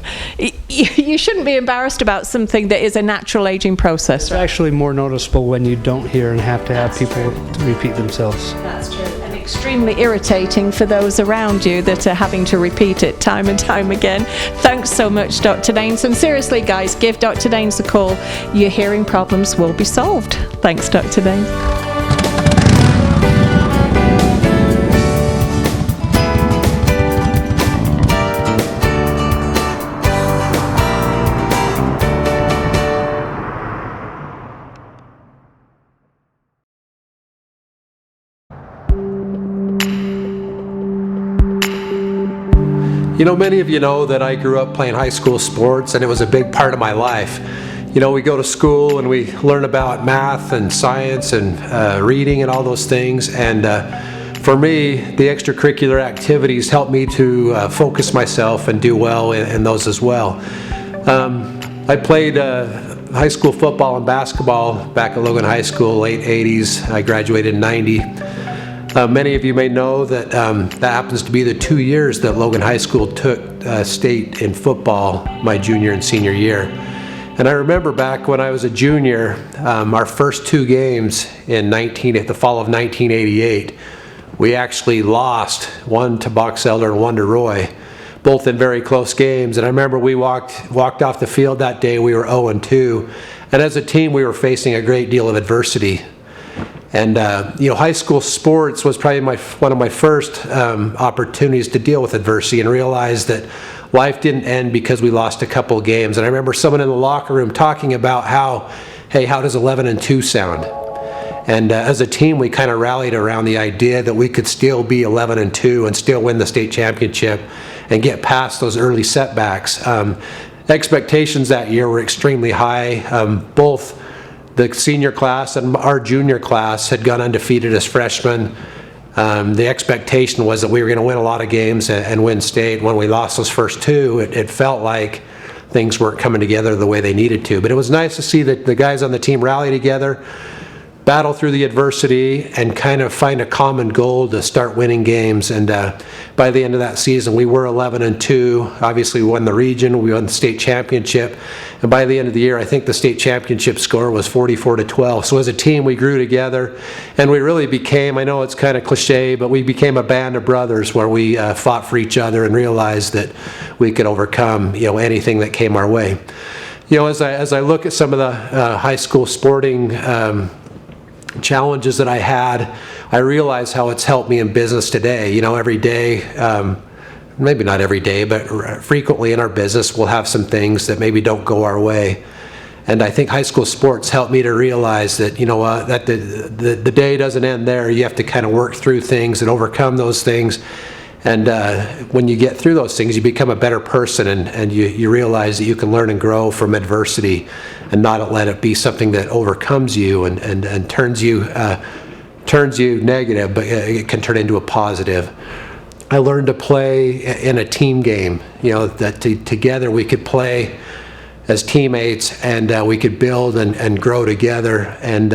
You shouldn't be embarrassed about something that is a natural aging process. It's actually more noticeable when you don't hear and have to have people to repeat themselves. That's true. And extremely irritating for those around you that are having to repeat it time and time again. Thanks so much, Dr. Daines. And seriously, guys, give Dr. Daines a call. Your hearing problems will be solved. Thanks, Dr. Daines. Many of you know that I grew up playing high school sports, and it was a big part of my life. We go to school and we learn about math and science and reading and all those things, and for me, the extracurricular activities helped me to focus myself and do well in those as well. I played high school football and basketball back at Logan High School, late 80s. I graduated in 90. Many of you may know that that happens to be the 2 years that Logan High School took state in football my junior and senior year. And I remember back when I was a junior, our first 2 games at the fall of 1988, we actually lost, one to Box Elder and one to Roy, both in very close games. And I remember we walked off the field that day, we were 0-2, and as a team we were facing a great deal of adversity. And high school sports was probably one of my first opportunities to deal with adversity and realize that life didn't end because we lost a couple of games. And I remember someone in the locker room talking about how does 11-2 sound? And as a team, we kind of rallied around the idea that we could still be 11-2 and still win the state championship and get past those early setbacks. Expectations that year were extremely high. Both the senior class and our junior class had gone undefeated as freshmen. The expectation was that we were going to win a lot of games and win state. When we lost those first 2, it felt like things weren't coming together the way they needed to. But it was nice to see that the guys on the team rally together, battle through the adversity, and kind of find a common goal to start winning games. And by the end of that season, we were 11-2. Obviously, we won the region, we won the state championship. And by the end of the year, I think the state championship score was 44-12. So as a team, we grew together, and we really became, I know it's kind of cliche, but we became a band of brothers where we fought for each other and realized that we could overcome anything that came our way. You know, as I look at some of the high school sporting challenges that I had, I realize how it's helped me in business today. You know, every day, maybe not every day, but frequently in our business, we'll have some things that maybe don't go our way. And I think high school sports helped me to realize that, you know what, that the day doesn't end there. You have to kind of work through things and overcome those things. And when you get through those things, you become a better person, and you realize that you can learn and grow from adversity and not let it be something that overcomes you and turns you negative, but it can turn into a positive. I learned to play in a team game, you know, that together we could play as teammates, and we could build and grow together, and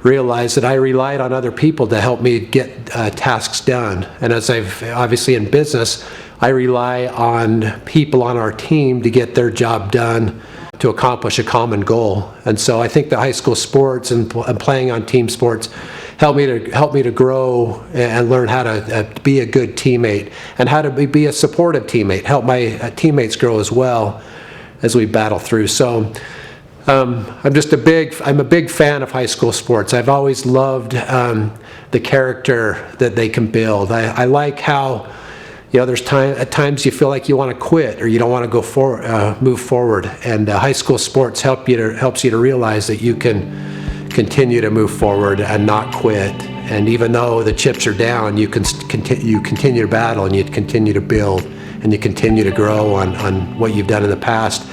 realize that I relied on other people to help me get tasks done. And as I've obviously in business, I rely on people on our team to get their job done to accomplish a common goal. And so I think the high school sports and playing on team sports helped me to grow and learn how to be a good teammate and how to be a supportive teammate, help my teammates grow as well as we battle through. So I'm a big fan of high school sports. I've always loved the character that they can build. I like how, you know, at times you feel like you want to quit or you don't want to move forward, and high school sports helps you to realize that you can continue to move forward and not quit. And even though the chips are down, you continue to battle, and you continue to build, and you continue to grow on what you've done in the past,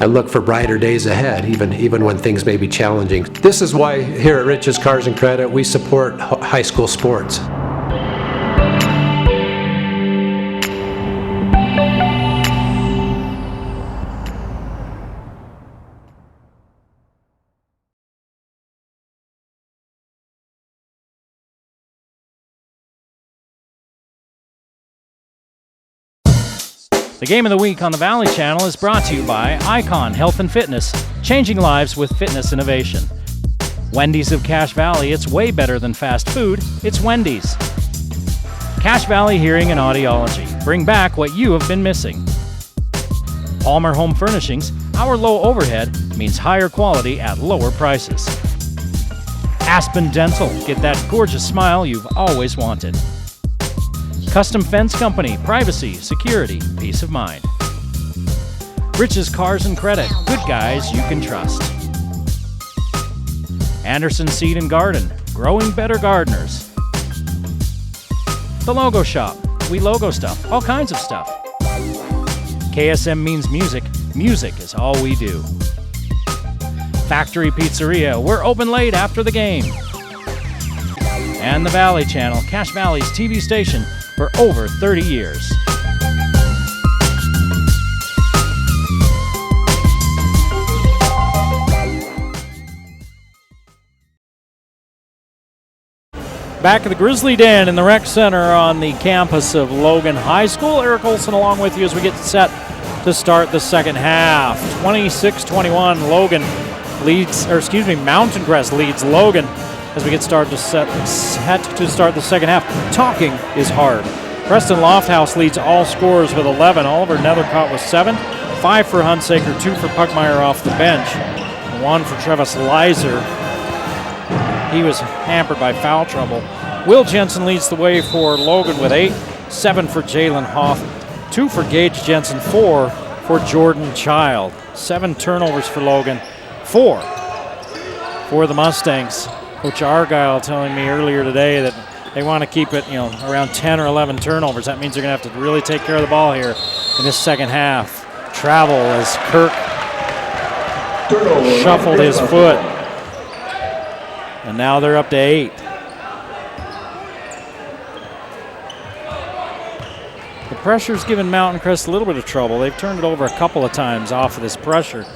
and look for brighter days ahead, even when things may be challenging. This is why here at Rich's Cars and Credit we support high school sports. The Game of the Week on the Valley Channel is brought to you by Icon Health and Fitness, changing lives with fitness innovation. Wendy's of Cache Valley, it's way better than fast food, it's Wendy's. Cache Valley Hearing and Audiology, bring back what you have been missing. Palmer Home Furnishings, our low overhead means higher quality at lower prices. Aspen Dental, get that gorgeous smile you've always wanted. Custom Fence Company, privacy, security, peace of mind. Rich's Cars and Credit, good guys you can trust. Anderson Seed and Garden, growing better gardeners. The Logo Shop, we logo stuff, all kinds of stuff. KSM means music, music is all we do. Factory Pizzeria, we're open late after the game. And the Valley Channel, Cache Valley's TV station, for over 30 years. Back at the Grizzly Den in the Rec Center on the campus of Logan High School. Eric Olson along with you as we get set to start the second half. 26-21, Mountain Crest leads Logan as we get set to start the second half. Talking is hard. Preston Lofthouse leads all scorers with 11. Oliver Nethercott with 7. 5 for Hunsaker, 2 for Puckmeyer off the bench. 1 for Travis Leiser. He was hampered by foul trouble. Will Jensen leads the way for Logan with 8. 7 for Jalen Hoff. 2 for Gage Jensen. 4 for Jordan Child. 7 turnovers for Logan. 4 for the Mustangs. Coach Argyle telling me earlier today that they want to keep it, around 10 or 11 turnovers. That means they're going to have to really take care of the ball here in this second half. Travel as Kirk shuffled his foot. And now they're up to 8. The pressure's given Mountain Crest a little bit of trouble. They've turned it over a couple of times off of this pressure.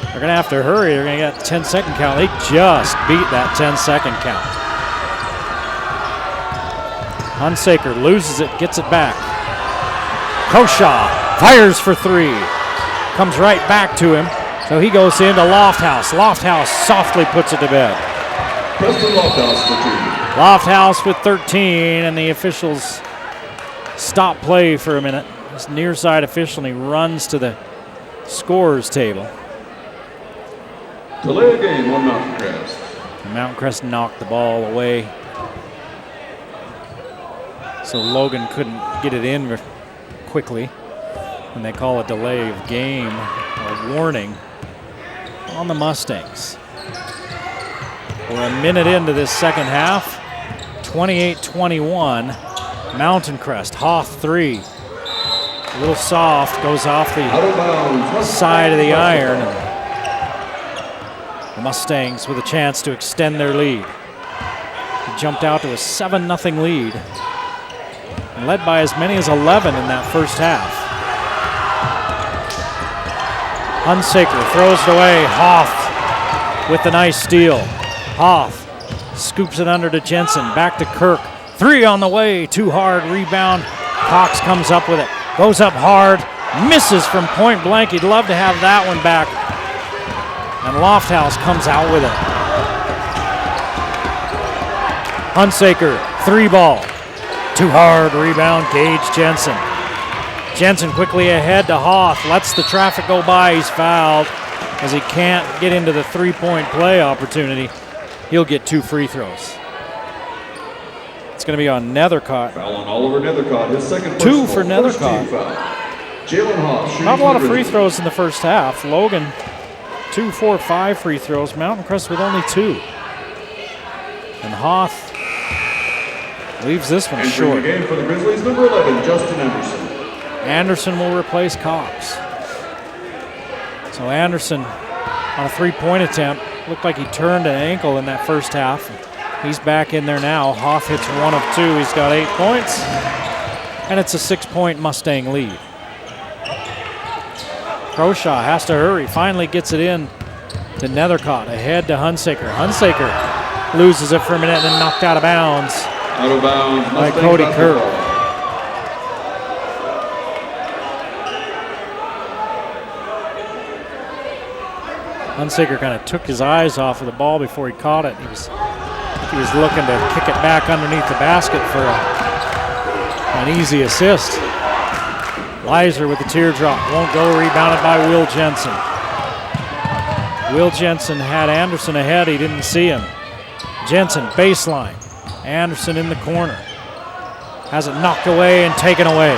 They're going to have to hurry. They're going to get a 10-second count. They just beat that 10-second count. Hunsaker loses it, gets it back. Koshaw fires for 3. Comes right back to him. So he goes into Lofthouse. Lofthouse softly puts it to bed. Preston Lofthouse for 2. Lofthouse with 13, and the officials stop play for a minute. this near side official, and he runs to the scorer's table. Delay of game on Mountain Crest. And Mountain Crest knocked the ball away, so Logan couldn't get it in quickly. And they call a delay of game, or warning, on the Mustangs. We're a minute into this second half. 28-21. Mountain Crest. Hoff 3. A little soft. Goes off the side of the iron. And the Mustangs with a chance to extend their lead. They jumped out to a 7-0 lead. And led by as many as 11 in that first half. Hunsaker throws it away. Hoff with the nice steal. Hoff scoops it under to Jensen. Back to Kirk. 3 on the way. Too hard. Rebound. Cox comes up with it. Goes up hard. Misses from point blank. He'd love to have that one back. And Lofthouse comes out with it. Hunsaker. 3 ball. Too hard. Rebound. Gage Jensen. Jensen quickly ahead to Hoff. Lets the traffic go by. He's fouled as he can't get into the 3-point play opportunity. He'll get 2 free throws. It's going to be on Nethercott. Foul on Oliver Nethercott, his second 2 for Nethercott. Jalen Hoff. Not a lot of free throws in the first half. Logan, 2, 4, 5 free throws. Mountain Crest with only 2. And Hoff leaves this one short. The game for the Grizzlies, number 11, Justin Anderson. Anderson will replace Cox. So Anderson on a 3-point attempt. Looked like he turned an ankle in that first half. He's back in there now. Hoff hits 1 of 2. He's got 8 points. And it's a 6-point Mustang lead. Croshaw has to hurry. Finally gets it in to Nethercott. Ahead to Hunsaker. Hunsaker loses it for a minute and then knocked out of bounds. Out of bounds. By Cody Kirk. Hunsaker kind of took his eyes off of the ball before he caught it. He was looking to kick it back underneath the basket for an easy assist. Leiser with the teardrop. Won't go. Rebounded by Will Jensen. Will Jensen had Anderson ahead. He didn't see him. Jensen, baseline. Anderson in the corner. Has it knocked away and taken away.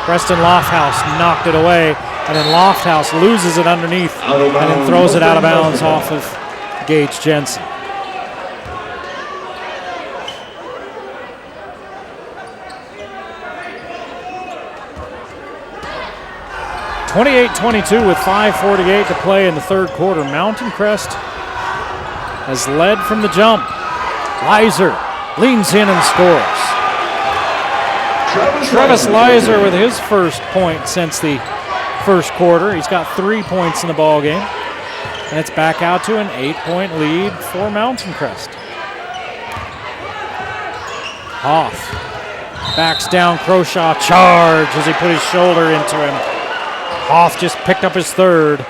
Preston Lofthouse knocked it away. And then Lofthouse loses it underneath and then throws it out of bounds off of Gage Jensen. (28-22) with 5:48 to play in the third quarter. Mountain Crest has led from the jump. Leiser leans in and scores. Travis Leiser with his first point since the first quarter. He's got 3 points in the ball game, and it's back out to an 8-point lead for Mountain Crest. Hoff backs down Croshaw, charge as he put his shoulder into him. Hoff just picked up his third.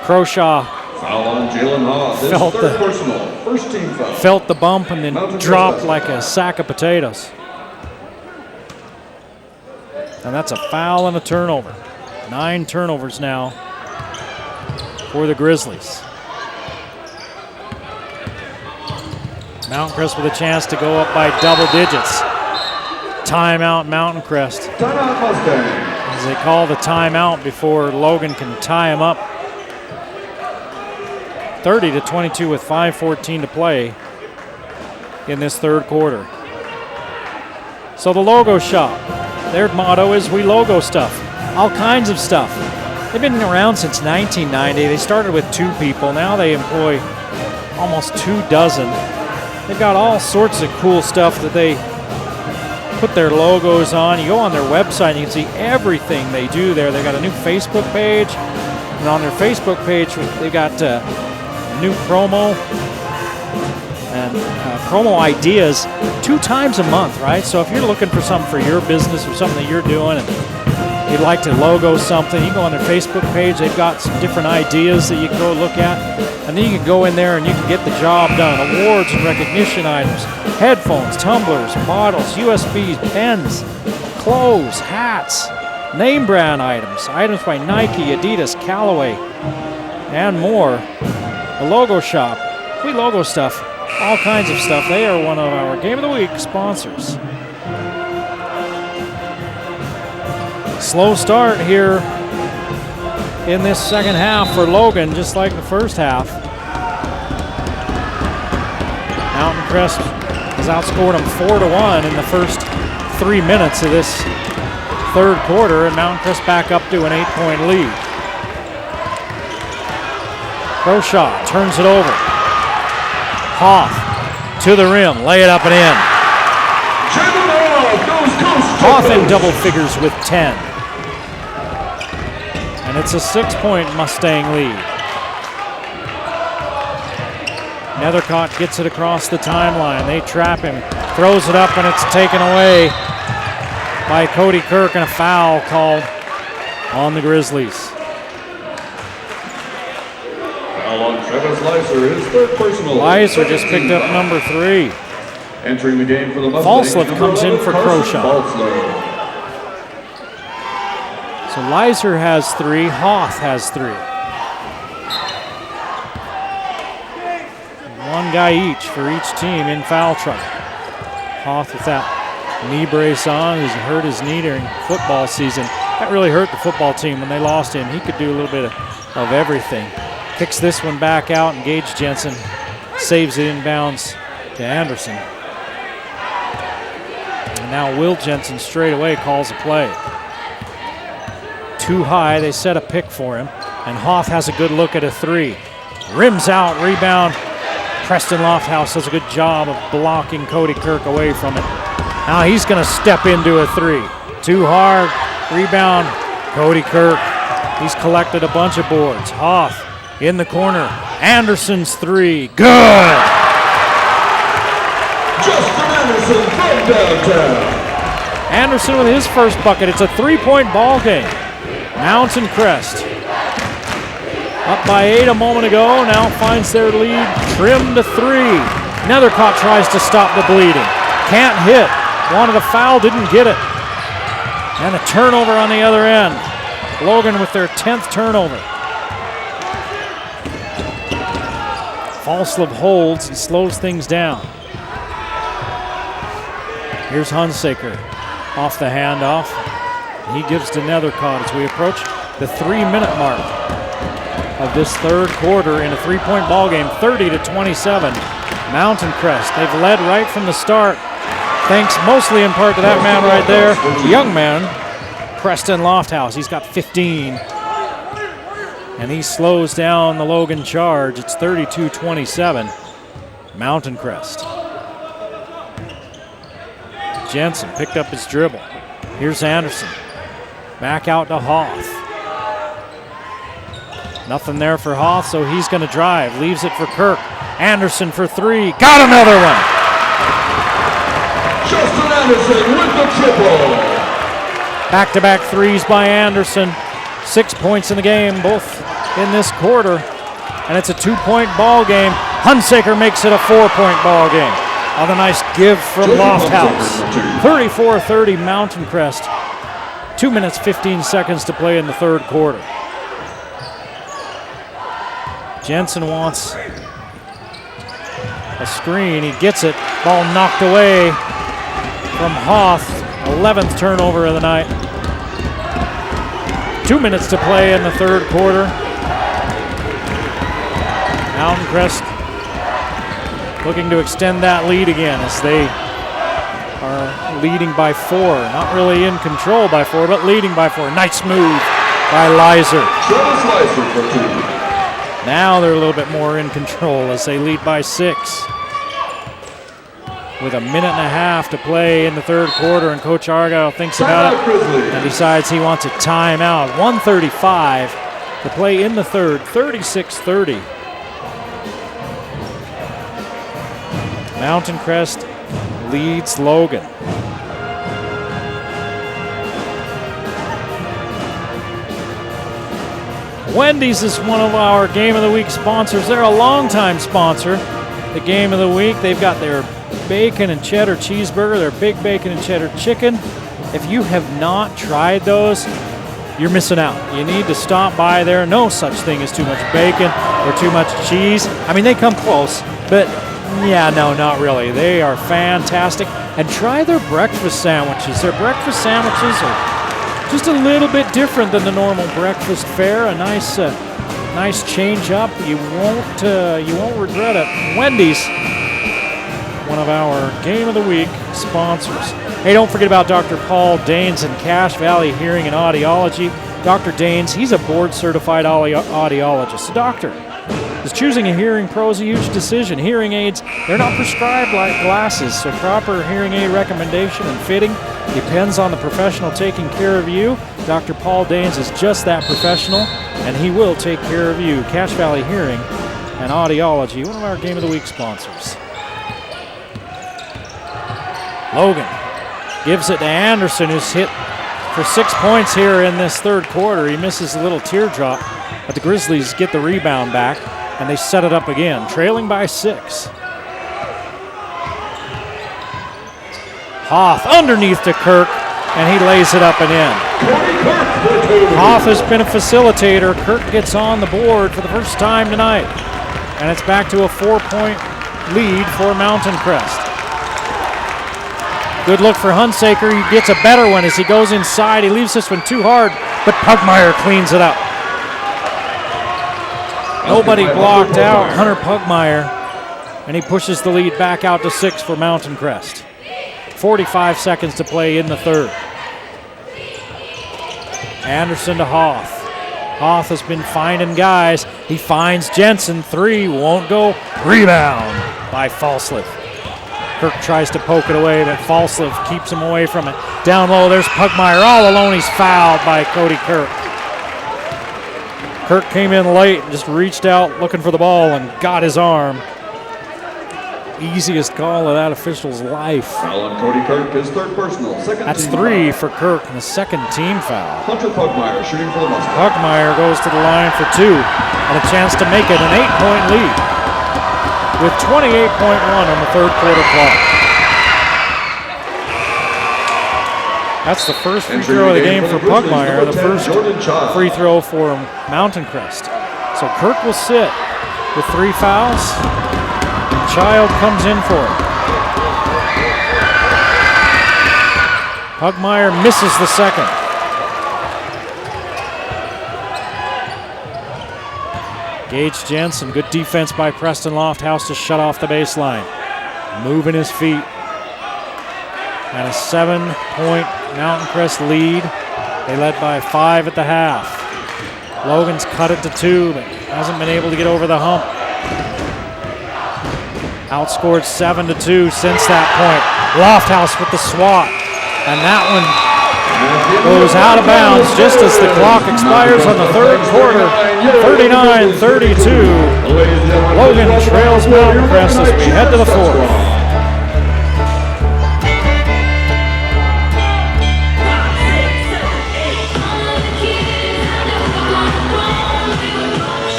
Croshaw foul on Jalen Hoff. This third personal, first team foul. Felt the bump and then dropped like a sack of potatoes. And that's a foul and a turnover. 9 turnovers now for the Grizzlies. Mountain Crest with a chance to go up by double digits. Timeout Mountain Crest. Timeout Mustang. As they call the timeout before Logan can tie him up. 30-22 with 5:14 to play in this third quarter. So the logo shop. Their motto is we logo stuff, all kinds of stuff. They've been around since 1990. They started with 2 people. Now they employ almost 24. They've got all sorts of cool stuff that they put their logos on. You go on their website and you can see everything they do there. They've got a new Facebook page. And on their Facebook page, they've got new promo and promo ideas 2 times a month, right? So if you're looking for something for your business or something that you're doing and you'd like to logo something, you go on their Facebook page. They've got some different ideas that you can go look at. And then you can go in there and you can get the job done. Awards and recognition items, headphones, tumblers, bottles, USBs, pens, clothes, hats, name brand items, items by Nike, Adidas, Callaway, and more. The Logo Shop, we logo stuff, all kinds of stuff. They are one of our Game of the Week sponsors. Slow start here in this second half for Logan, just like the first half. Mountain Crest has outscored them 4-1 in the first 3 minutes of this third quarter, and Mountain Crest back up to an 8-point lead. Croshaw turns it over. Hoff to the rim, lay it up and in. Hoff in double figures with 10. And it's a 6-point Mustang lead. Nethercott gets it across the timeline. They trap him, throws it up, and it's taken away by Cody Kirk, and a foul called on the Grizzlies. Foul on Travis Leiser, his third personal. Leiser just picked up number 3. Entering the game for the Mustangs. Falslev comes in for Croshaw. So Leiser has 3, Hoth has 3. One guy each for each team in foul trouble. Hoth with that knee brace on. He's hurt his knee during football season. That really hurt the football team when they lost him. He could do a little bit of everything. Kicks this one back out, and Gage Jensen saves it inbounds to Anderson. And now Will Jensen straight away calls a play. Too high, they set a pick for him, and Hoff has a good look at a 3. Rims out, rebound. Preston Lofthouse does a good job of blocking Cody Kirk away from it. Now he's going to step into a 3. Too hard, rebound, Cody Kirk. He's collected a bunch of boards. Hoff in the corner. Anderson's 3, good! Justin Anderson from downtown. Anderson with his first bucket. It's a 3-point ball game. Mountain Crest up by 8 a moment ago, now finds their lead trimmed to 3. Nethercott tries to stop the bleeding. Can't hit. Wanted a foul, didn't get it. And a turnover on the other end. Logan with their 10th turnover. Falslev holds and slows things down. Here's Hunsaker off the handoff. He gives to Nethercott as we approach the 3-minute mark of this third quarter in a 3-point ball game, 30-27. Mountain Crest, they've led right from the start, thanks mostly in part to that man right there, the young man, Preston Lofthouse. He's got 15, and he slows down the Logan charge. It's 32-27, Mountain Crest. Jensen picked up his dribble. Here's Anderson. Back out to Hoth. Nothing there for Hoth, so he's going to drive. Leaves it for Kirk. Anderson for 3. Got another one! Justin Anderson with the triple. Back-to-back 3s by Anderson. 6 points in the game, both in this quarter. And it's a 2-point ball game. Hunsaker makes it a 4-point ball game. Another nice give from Lofthouse. 34-30 Mountain Crest. 2 minutes, 15 seconds to play in the third quarter. Jensen wants a screen. He gets it. Ball knocked away from Hoth. 11th turnover of the night. 2 minutes to play in the third quarter. Mountain Crest looking to extend that lead again as they are leading by 4. Not really in control by 4, but leading by 4. Nice move by Leiser. Now they're a little bit more in control as they lead by 6. With a minute and a half to play in the third quarter, and Coach Argyle thinks about it and decides he wants a timeout. 1:35 to play in the third, 36-30. Mountain Crest leads Logan. Wendy's is one of our Game of the Week sponsors. They're a longtime sponsor. The Game of the Week, they've got their bacon and cheddar cheeseburger, their big bacon and cheddar chicken, If you have not tried those, you're missing out. You need to stop by there. No such thing as too much bacon or too much cheese. I mean, they come close, but yeah, no, not really. They are fantastic. And try their breakfast sandwiches. Their breakfast sandwiches are just a little bit different than the normal breakfast fare. A nice change up. You won't regret it. Wendy's, one of our Game of the Week sponsors. Hey, don't forget about Dr. Paul Danes in Cache Valley Hearing and Audiology. Dr. Danes, he's a board-certified audiologist. The doctor is choosing a hearing pro is a huge decision. Hearing aids, they're not prescribed like glasses, so proper hearing aid recommendation and fitting depends on the professional taking care of you. Dr. Paul Danes is just that professional, and he will take care of you. Cache Valley Hearing and Audiology, one of our Game of the Week sponsors. Logan gives it to Anderson, who's hit for 6 points here in this third quarter. He misses a little teardrop, but the Grizzlies get the rebound back, and they set it up again, trailing by 6. Hoff underneath to Kirk, and he lays it up and in. Hoff has been a facilitator. Kirk gets on the board for the first time tonight, and it's back to a 4-point lead for Mountain Crest. Good look for Hunsaker. He gets a better one as he goes inside. He leaves this one too hard, but Pugmire cleans it up. Nobody blocked out Hunter Pugmire, and he pushes the lead back out to 6 for Mountain Crest. 45 seconds to play in the third. Anderson to Hoff. Hoff has been finding guys. He finds Jensen. 3 won't go. Rebound by Falsliff. Kirk tries to poke it away, but Falsliff keeps him away from it. Down low, there's Pugmire all alone. He's fouled by Cody Kirk. Kirk came in late and just reached out looking for the ball and got his arm. Easiest call of that official's life. Foul on Cody Kirk, his third personal. That's 3 for Kirk and the second team foul. Hunter Pugmire shooting for the Mustangs. Pugmire goes to the line for 2 and a chance to make it an 8-point lead with 28.1 on the third quarter clock. That's the first free throw of the game for Pugmire, the first free throw for Mountain Crest. So Kirk will sit with 3 fouls. Child comes in for it. Pugmire misses the second. Gage Jensen, good defense by Preston Lofthouse to shut off the baseline. Moving his feet. And a 7-point Mountain Crest lead. They led by 5 at the half. Logan's cut it to 2, but hasn't been able to get over the hump. Outscored 7-2 since that point. Lofthouse with the swat. And that one goes out of bounds just as the clock expires on the third quarter. 39-32. Logan trails Mountain Crest as we head to the fourth.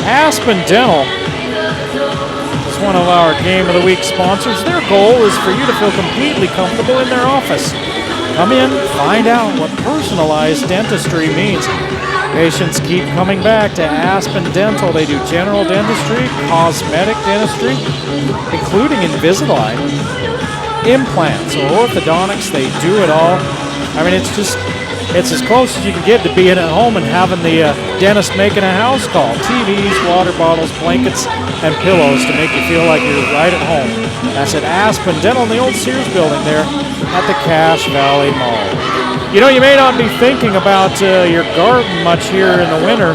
Aspen Dental is one of our Game of the Week sponsors. Their goal is for you to feel completely comfortable in their office. Come in, find out what personalized dentistry means. Patients keep coming back to Aspen Dental. They do general dentistry, cosmetic dentistry, including Invisalign, implants or orthodontics. They do it all. I mean, it's as close as you can get to being at home and having the dentist making a house call. TVs, water bottles, blankets, and pillows to make you feel like you're right at home. That's at Aspen Dental in the old Sears building there at the Cache Valley Mall. You know, you may not be thinking about your garden much here in the winter,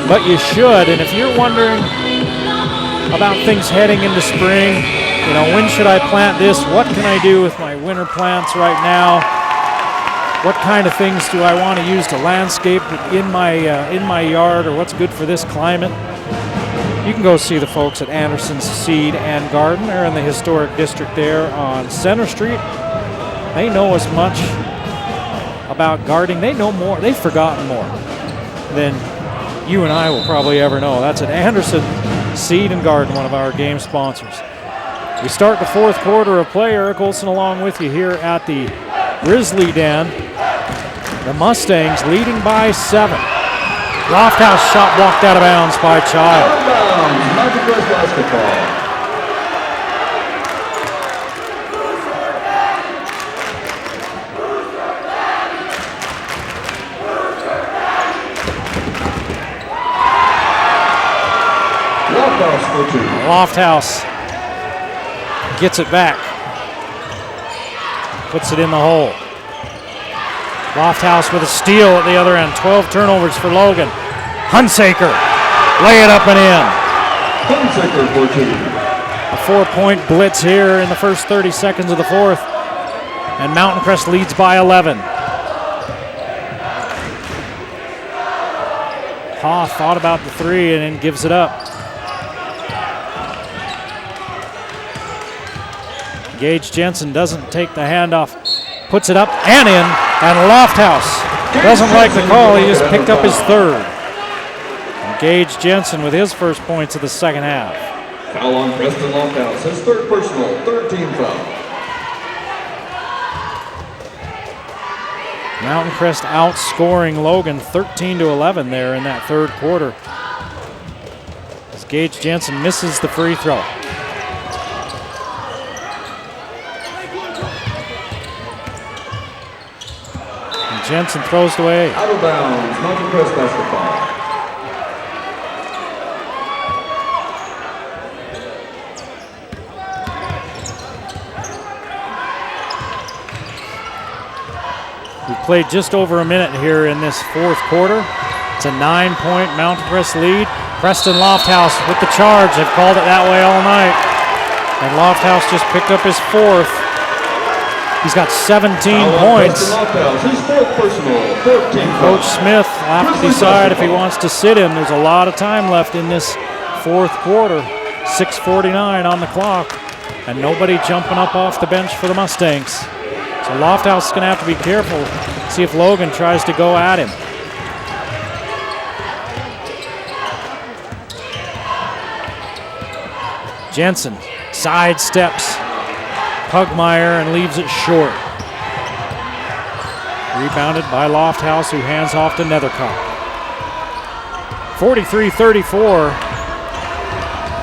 but you should. And if you're wondering about things heading into spring, you know, when should I plant this? What can I do with my winter plants right now? What kind of things do I want to use to landscape in my yard, or what's good for this climate? You can go see the folks at Anderson's Seed and Garden. They're in the historic district there on Center Street. They know as much about gardening. They know more. They've forgotten more than you and I will probably ever know. That's at Anderson Seed and Garden, one of our game sponsors. We start the fourth quarter of play. Eric Olson along with you here at the Grizzly Den. The Mustangs leading by 7. Lofthouse shot blocked out of bounds by Child. Out of bounds, Mountain Crest basketball. Lofthouse gets it back. Puts it in the hole. Lofthouse with a steal at the other end. 12 turnovers for Logan. Hunsaker, lay it up and in. Hunsaker for 2. A 4-point blitz here in the first 30 seconds of the fourth. And Mountain Crest leads by 11. Hoff thought about the 3 and then gives it up. Gage Jensen doesn't take the handoff, puts it up and in, and Lofthouse doesn't like the call. He just picked up his 3rd. And Gage Jensen with his first points of the second half. Foul on Preston Lofthouse, his 3rd personal, 3rd team foul. Mountain Crest outscoring Logan 13-11 there in that 3rd quarter. As Gage Jensen misses the free throw. Jensen throws it away. Out of bounds, Mountain Crest basketball. We played just over a minute here in this 4th quarter. It's a 9-point Mountain Crest lead. Preston Lofthouse with the charge. They've called it that way all night. And Lofthouse just picked up his 4th. He's got 17 points. Coach Smith will have to decide if he wants to sit him. There's a lot of time left in this 4th quarter. 6:49 on the clock. And nobody jumping up off the bench for the Mustangs. So Lofthouse is going to have to be careful. See if Logan tries to go at him. Jensen sidesteps Pugmire and leaves it short. Rebounded by Lofthouse, who hands off to Nethercott. 43-34.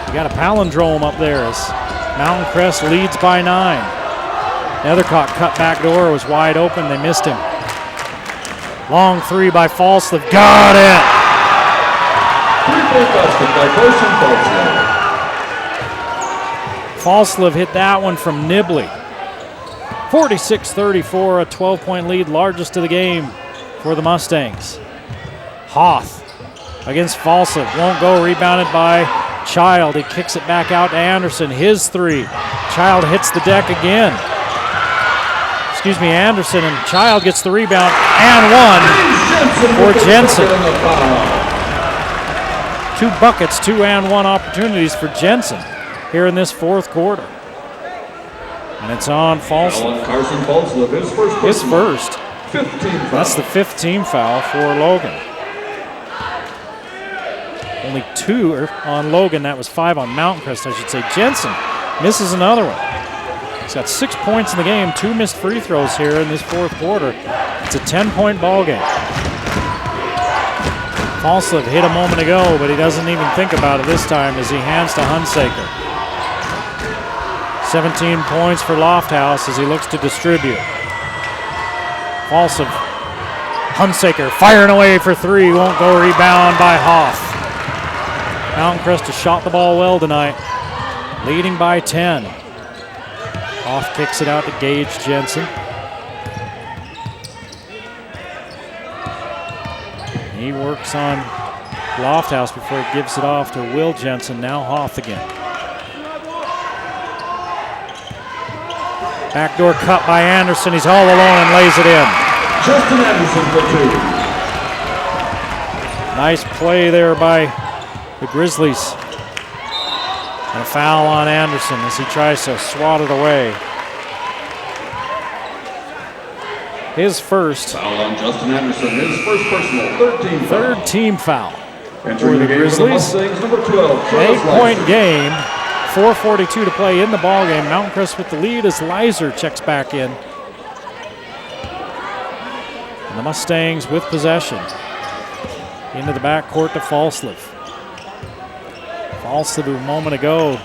You got a palindrome up there as Mountain Crest leads by 9. Nethercott cut back door, was wide open, they missed him. Long 3 by Falslev, got it! 3-point basket by Carson Falslev. Falslev hit that one from Nibley. 46-34, a 12-point lead, largest of the game for the Mustangs. Hoth against Falslev, won't go, rebounded by Child. He kicks it back out to Anderson, his 3. Child hits the deck again. Anderson, and Child gets the rebound and 1 for Jensen. 2 buckets, 2 and 1 opportunities for Jensen here in this 4th quarter. And it's on Falslev. Carson Falslev, his first. 15 foul. That's the 5th team foul for Logan. Only 2 on Logan. That was 5 on Mountain Crest, I should say. Jensen misses another one. He's got 6 points in the game, 2 missed free throws here in this 4th quarter. It's a 10-point ball game. Falslev hit a moment ago, but he doesn't even think about it this time as he hands to Hunsaker. 17 points for Lofthouse as he looks to distribute. Falslev, Hunsaker firing away for 3, won't go, rebound by Hoff. Mountain Crest has shot the ball well tonight, leading by 10. Hoff kicks it out to Gage Jensen. He works on Lofthouse before he gives it off to Will Jensen. Now Hoff again. Backdoor cut by Anderson. He's all alone and lays it in. Justin Anderson for 2. Nice play there by the Grizzlies. And a foul on Anderson as he tries to swat it away. His first. Foul on Justin Anderson, his first personal, 13 foul. 3rd team foul for Entering the the game Grizzlies. For the Mustangs, number 12, An 8-point game. 4:42 to play in the ball game. Mountain Crest with the lead as Leiser checks back in. The Mustangs with possession. Into the backcourt to Falslev. Falslev a moment ago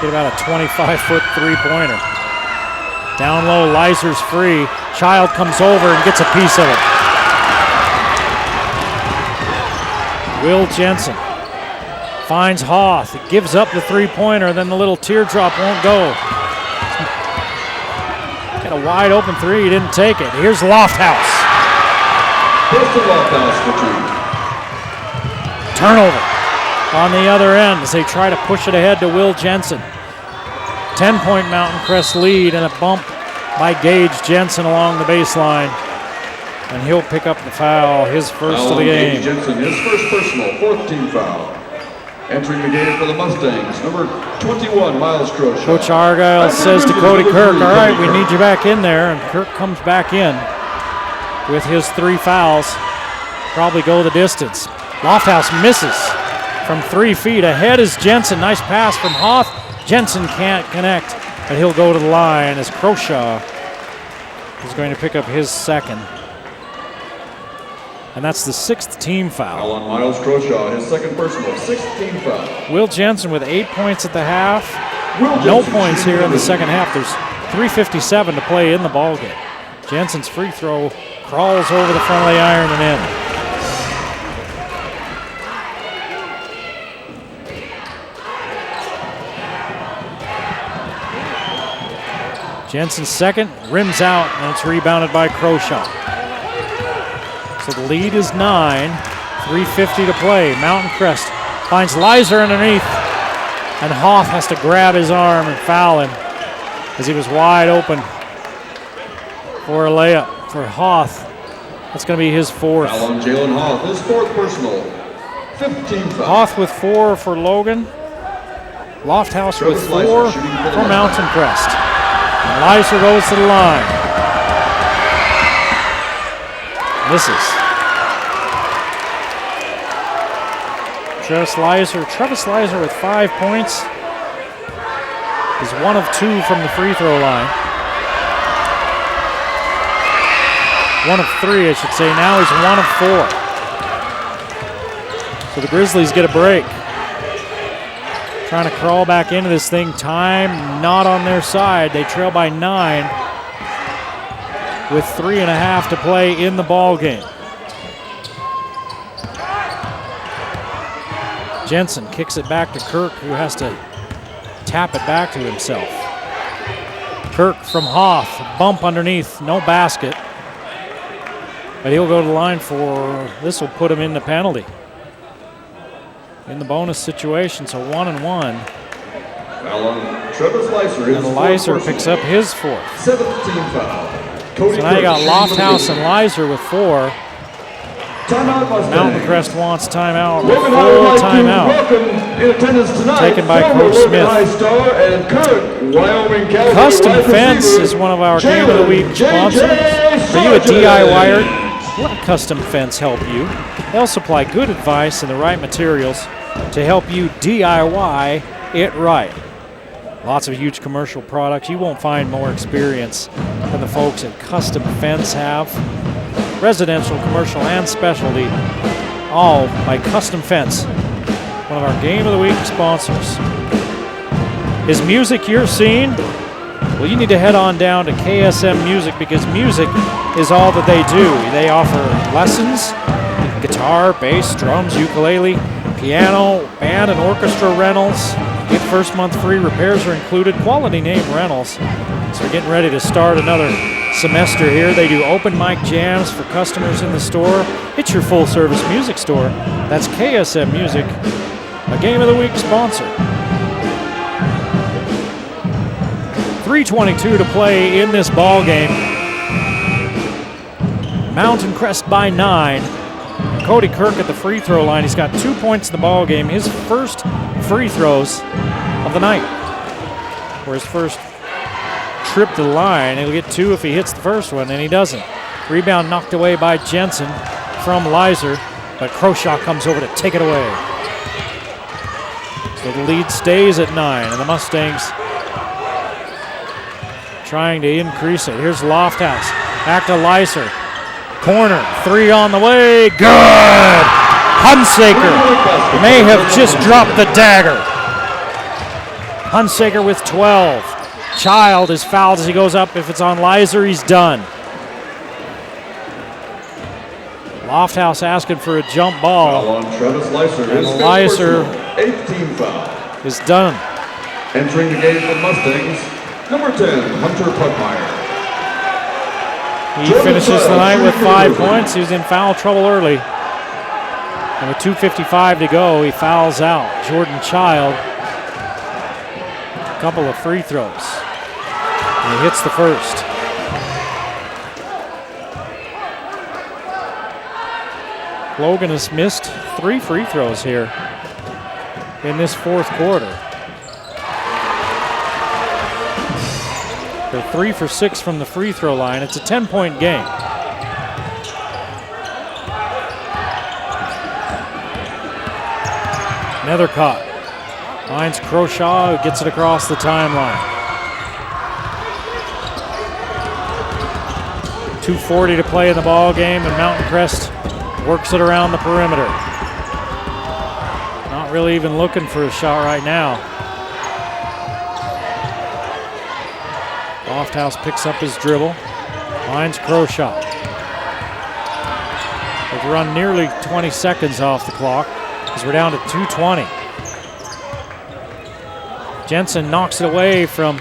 hit about a 25-foot three-pointer. Down low, Leiser's free. Child comes over and gets a piece of it. Will Jensen finds Hoth. It gives up the three-pointer, then the little teardrop won't go. Got a wide open three, he didn't take it. Here's Lofthouse. Turnover on the other end as they try to push it ahead to Will Jensen. 10-point Mountain Crest lead and a bump by Gage Jensen along the baseline. And he'll pick up the foul, his first of the game. Gage Jensen, his first personal, fourth team foul. Entering the game for the Mustangs, number 21, Miles Croshaw. Coach Argyle says to Cody Kirk, all right, we need you back in there. And Kirk comes back in with his 3 fouls. Probably go the distance. Lofthouse misses from 3 feet. Ahead is Jensen. Nice pass from Hoth. Jensen can't connect, but he'll go to the line as Croshaw is going to pick up his second. And that's the 6th team foul. Foul on Miles Croshaw, his second personal, 6th team foul. Will Jensen with 8 points at the half. No points here in the second half. There's 3:57 to play in the ballgame. Jensen's free throw crawls over the front of the iron and in. Jensen's second, rims out, and it's rebounded by Croshaw. So the lead is 9, 3:50 to play. Mountain Crest finds Leiser underneath, and Hoth has to grab his arm and foul him as he was wide open for a layup for Hoth. That's going to be his 4th. Foul on Jalen Hoth, his 4th personal, 15 foul. Hoth with 4 for Logan. Lofthouse with 4 for Mountain Crest. And Leiser goes to the line. Misses. Travis Leiser with 5 points. Is 1 of 2 from the free throw line. 1 of 3, I should say. Now he's 1 of 4. So the Grizzlies get a break. Trying to crawl back into this thing. Time not on their side. They trail by 9 with 3.5 to play in the ball game. Jensen kicks it back to Kirk, who has to tap it back to himself. Kirk from Hoth, bump underneath, no basket. But he'll go to the line for, this will put him in the penalty. In the bonus situation, so 1 and 1. Travis Leiser, and Leiser picks up his 4th. 7th team foul. So now you got Lofthouse and Leiser with 4. Mountain Crest wants timeout. Full timeout. Taken by Coach Smith. Custom Fence is one of our Game of the Week sponsors. Are you a DIYer? Let Custom Fence help you. They'll supply good advice and the right materials to help you DIY it right. Lots of huge commercial products. You won't find more experience than the folks at Custom Fence have. Residential, commercial, and specialty, all by Custom Fence, one of our Game of the Week sponsors. Is music your scene? Well, you need to head on down to KSM Music because music is all that they do. They offer lessons, guitar, bass, drums, ukulele, piano, band and orchestra rentals. Get first month free, repairs are included, quality name rentals. So we're getting ready to start another semester here. They do open mic jams for customers in the store. It's your full service music store. That's KSM Music, a Game of the Week sponsor. 3:22 to play in this ball game. Mountain Crest by 9. Cody Kirk at the free throw line. He's got 2 points in the ball game. His first free throws of the night. Or his first trip to the line. He'll get 2 if he hits the first one, and he doesn't. Rebound knocked away by Jensen from Leiser, but Croshaw comes over to take it away. So the lead stays at 9, and the Mustangs trying to increase it. Here's Lofthouse. Back to Lyser. Corner, 3 on the way, good! Hunsaker may have just dropped the dagger. Hunsaker with 12. Child is fouled as he goes up. If it's on Lyser, he's done. Lofthouse asking for a jump ball. Foul on Travis Lyser. And His Lyser personal 8th team foul. is done. Entering the game for Mustangs, number 10, Hunter Putmeyer. He finishes the night with 5 points. He was in foul trouble early. And with 2:55 to go, he fouls out Jordan Child. A couple of free throws. And he hits the first. Logan has missed 3 free throws here in this fourth quarter. They're 3 for 6 from the free throw line. It's a 10-point game. Nethercott finds Croshaw, who gets it across the timeline. 2:40 to play in the ball game, and Mountain Crest works it around the perimeter. Not really even looking for a shot right now. Lofthouse picks up his dribble, finds Croshaw. They've run nearly 20 seconds off the clock as we're down to 2:20. Jensen knocks it away from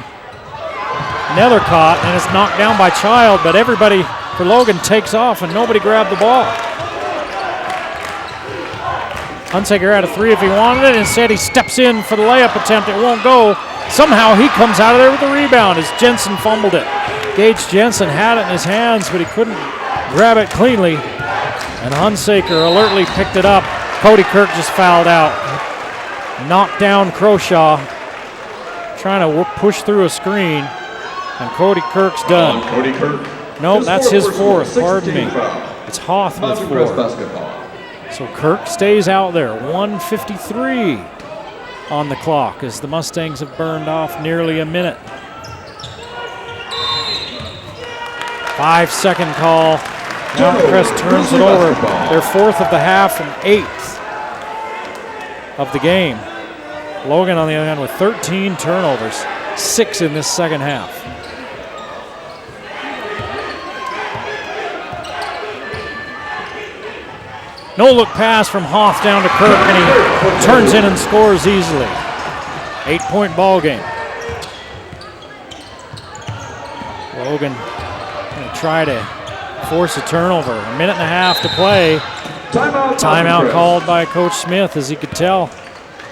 Nethercott, and it's knocked down by Child, but everybody for Logan takes off and nobody grabbed the ball. Hunsaker had a 3 if he wanted it. Instead, he steps in for the layup attempt. It won't go. Somehow he comes out of there with the rebound as Jensen fumbled it. Gage Jensen had it in his hands, but he couldn't grab it cleanly. And Hunsaker alertly picked it up. Cody Kirk just fouled out. Knocked down Croshaw, trying to push through a screen, and Cody Kirk's done. Cody Kirk. Nope, that's his fourth, pardon me. It's Hoth with 4. So Kirk stays out there. 1:53 on the clock as the Mustangs have burned off nearly a minute. 5-second call. Mountain Crest turns it over. Their 4th of the half and 8th of the game. Logan on the other hand with 13 turnovers, 6 in this second half. No-look pass from Hoth down to Kirk, and he turns in and scores easily. 8-point ball game. Logan going to try to force a turnover. A minute and a half to play. Timeout called by Coach Smith, as he could tell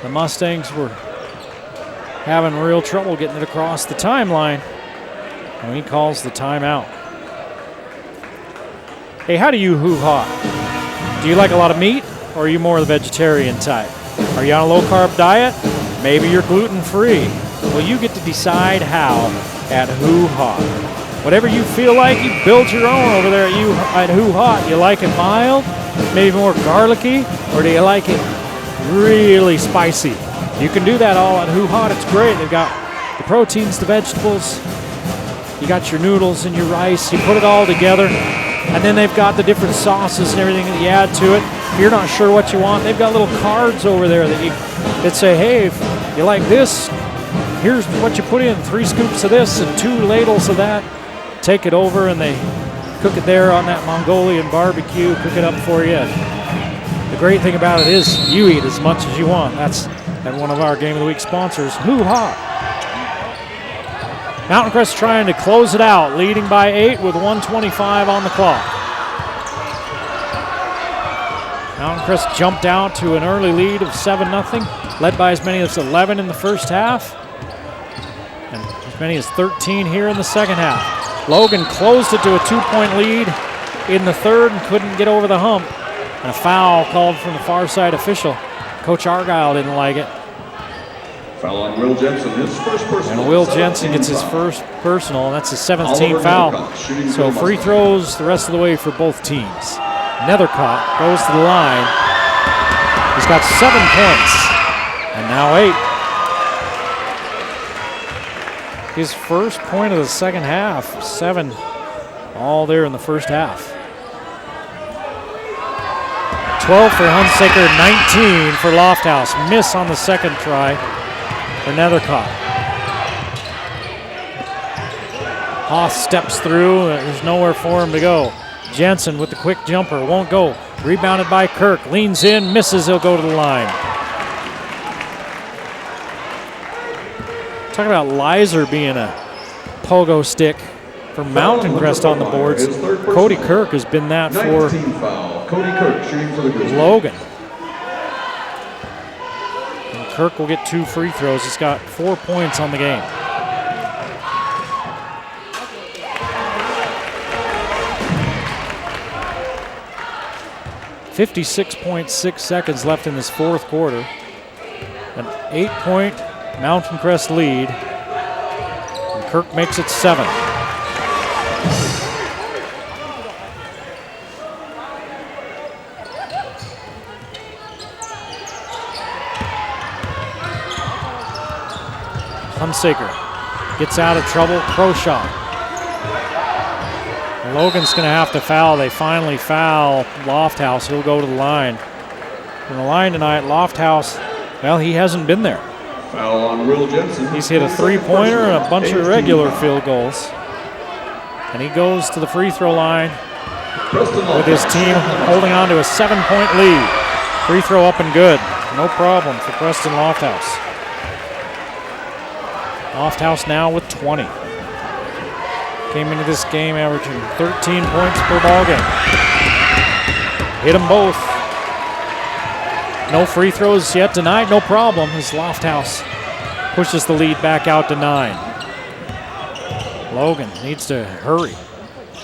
the Mustangs were having real trouble getting it across the timeline. And he calls the timeout. Hey, how do you hoo-ha? Do you like a lot of meat, or are you more the vegetarian type? Are you on a low-carb diet? Maybe you're gluten-free. Well, you get to decide how at Who Hot. Whatever you feel like, you build your own over there at Who Hot. You like it mild, maybe more garlicky, or do you like it really spicy? You can do that all at Who Hot. It's great. They've got the proteins, the vegetables. You got your noodles and your rice. You put it all together. And then they've got the different sauces and everything that you add to it. If you're not sure what you want, they've got little cards over there that say, hey, if you like this, here's what you put in. 3 scoops of this and 2 ladles of that. Take it over and they cook it there on that Mongolian barbecue, cook it up for you. And the great thing about it is you eat as much as you want. That's at one of our Game of the Week sponsors, Who Hot. Mountain Crest trying to close it out, leading by 8 with 1:25 on the clock. Mountain Crest jumped out to an early lead of 7-0, led by as many as 11 in the first half, and as many as 13 here in the second half. Logan closed it to a 2-point lead in the third and couldn't get over the hump. And a foul called from the far side official. Coach Argyle didn't like it. Foul on Will Jensen, his first personal. And Will Jensen gets his first personal, and that's his 7th team foul. So free throws the rest of the way for both teams. Nethercott goes to the line. He's got 7 points, and now 8. His first point of the second half, 7 all there in the first half. 12 for Hunsaker, 19 for Lofthouse. Miss on the second try for Nethercott. Hoth steps through. There's nowhere for him to go. Jensen with the quick jumper. Won't go. Rebounded by Kirk. Leans in. Misses. He'll go to the line. Talk about Lizer being a pogo stick for Mountain Crest on the boards. Cody Kirk has been that for Cody Kirk shooting for the Grizzlies. Logan. And Kirk will get 2 free throws. He's got 4 points on the game. .6 seconds left in this fourth quarter. An 8-point Mountain Crest lead. And Kirk makes it 7. Hunsaker gets out of trouble. Pro shot. Logan's going to have to foul. They finally foul Lofthouse. He'll go to the line. From the line tonight, Lofthouse, well, he hasn't been there. Foul on Will Jensen. He's hit a three-pointer and a bunch of regular field goals. And he goes to the free throw line with his team holding on to a 7-point lead. Free throw up and good. No problem for Preston Lofthouse. Lofthouse now with 20. Came into this game averaging 13 points per ball game. Hit them both. No free throws yet tonight, no problem, as Lofthouse pushes the lead back out to 9. Logan needs to hurry.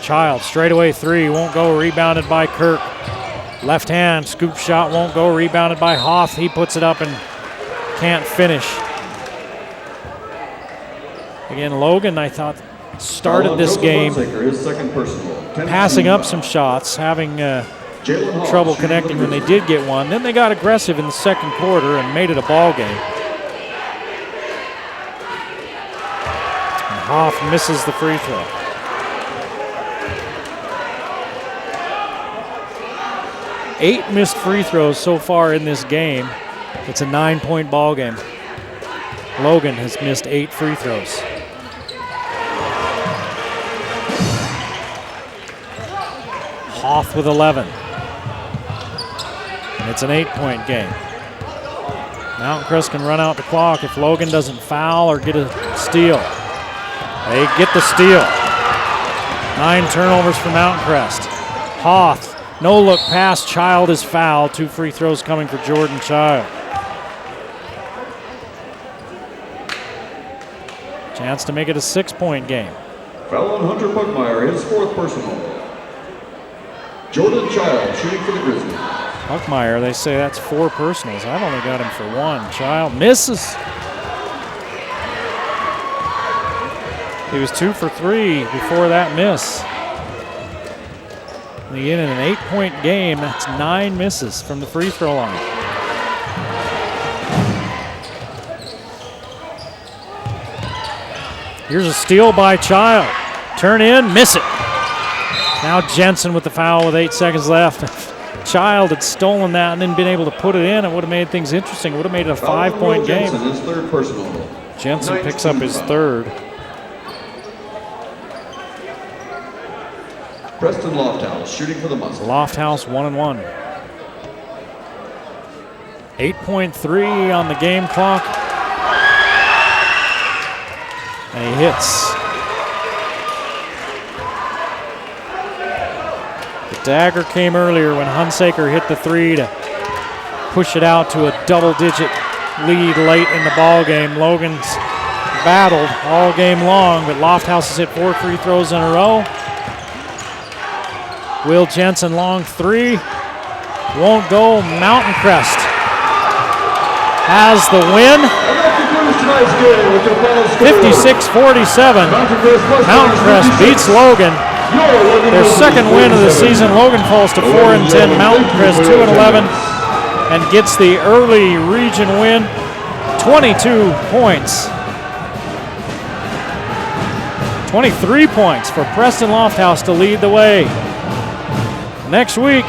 Child, straightaway 3, won't go, rebounded by Kirk. Left hand, scoop shot, won't go, rebounded by Hoth. He puts it up and can't finish. Again, Logan, I thought, started this game passing up some shots, having trouble connecting when they did get one. Then they got aggressive in the second quarter and made it a ball game. And Hoff misses the free throw. Eight missed free throws so far in this game. It's a 9-point ball game. Logan has missed 8 free throws. Hoff with 11. And it's an 8-point game. Mountain Crest can run out the clock if Logan doesn't foul or get a steal. They get the steal. 9 turnovers for Mountain Crest. Hoth, no look pass. Child is fouled. 2 free throws coming for Jordan Child. Chance to make it a 6-point game. Foul on Hunter Buckmeyer, his 4th personal. Jordan Child shooting for the Grizzlies. Buckmeyer, they say that's 4 personals. I've only got him for 1. Child misses. He was 2 for 3 before that miss. And again, in an 8-point game, that's 9 misses from the free throw line. Here's a steal by Child. Turn in, miss it. Now Jensen with the foul with 8 seconds left. If Child had stolen that and then been able to put it in, it would have made things interesting. It would have made it a 5-point game. Jensen, his 3rd personal. Jensen picks up his 3rd. Preston Lofthouse shooting for the Mustangs. Lofthouse 1-1. 8.3 on the game clock. And he hits. The dagger came earlier when Hunsaker hit the 3 to push it out to a double-digit lead late in the ball game. Logan's battled all game long, but Lofthouse has hit 4 free throws in a row. Will Jensen long 3. Won't go. Mountain Crest has the win. 56-47. Mountain Crest beats Logan. Their second win of the season. Logan falls to 4-10. Mountain Crest 2-11 and gets the early region win. 22 points. 23 points for Preston Lofthouse to lead the way. Next week,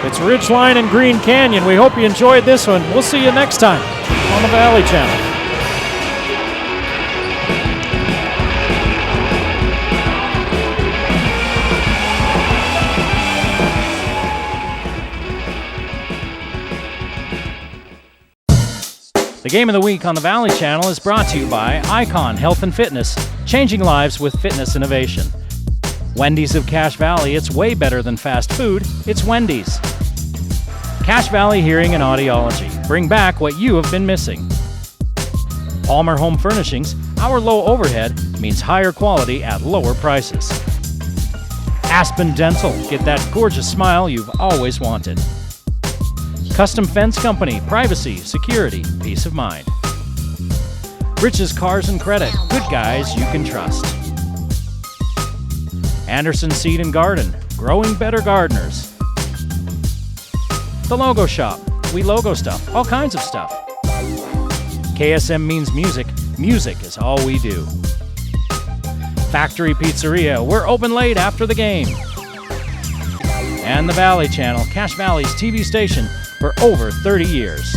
it's Ridgeline and Green Canyon. We hope you enjoyed this one. We'll see you next time on the Valley Channel. The Game of the Week on the Valley Channel is brought to you by Icon Health and Fitness, changing lives with fitness innovation. Wendy's of Cache Valley, it's way better than fast food, it's Wendy's. Cache Valley Hearing and Audiology, bring back what you have been missing. Palmer Home Furnishings, our low overhead means higher quality at lower prices. Aspen Dental, get that gorgeous smile you've always wanted. Custom Fence Company, privacy, security, peace of mind. Rich's Cars and Credit, good guys you can trust. Anderson Seed and Garden, growing better gardeners. The Logo Shop, we logo stuff, all kinds of stuff. KSM means music, music is all we do. Factory Pizzeria, we're open late after the game. And the Valley Channel, Cache Valley's TV station for over 30 years.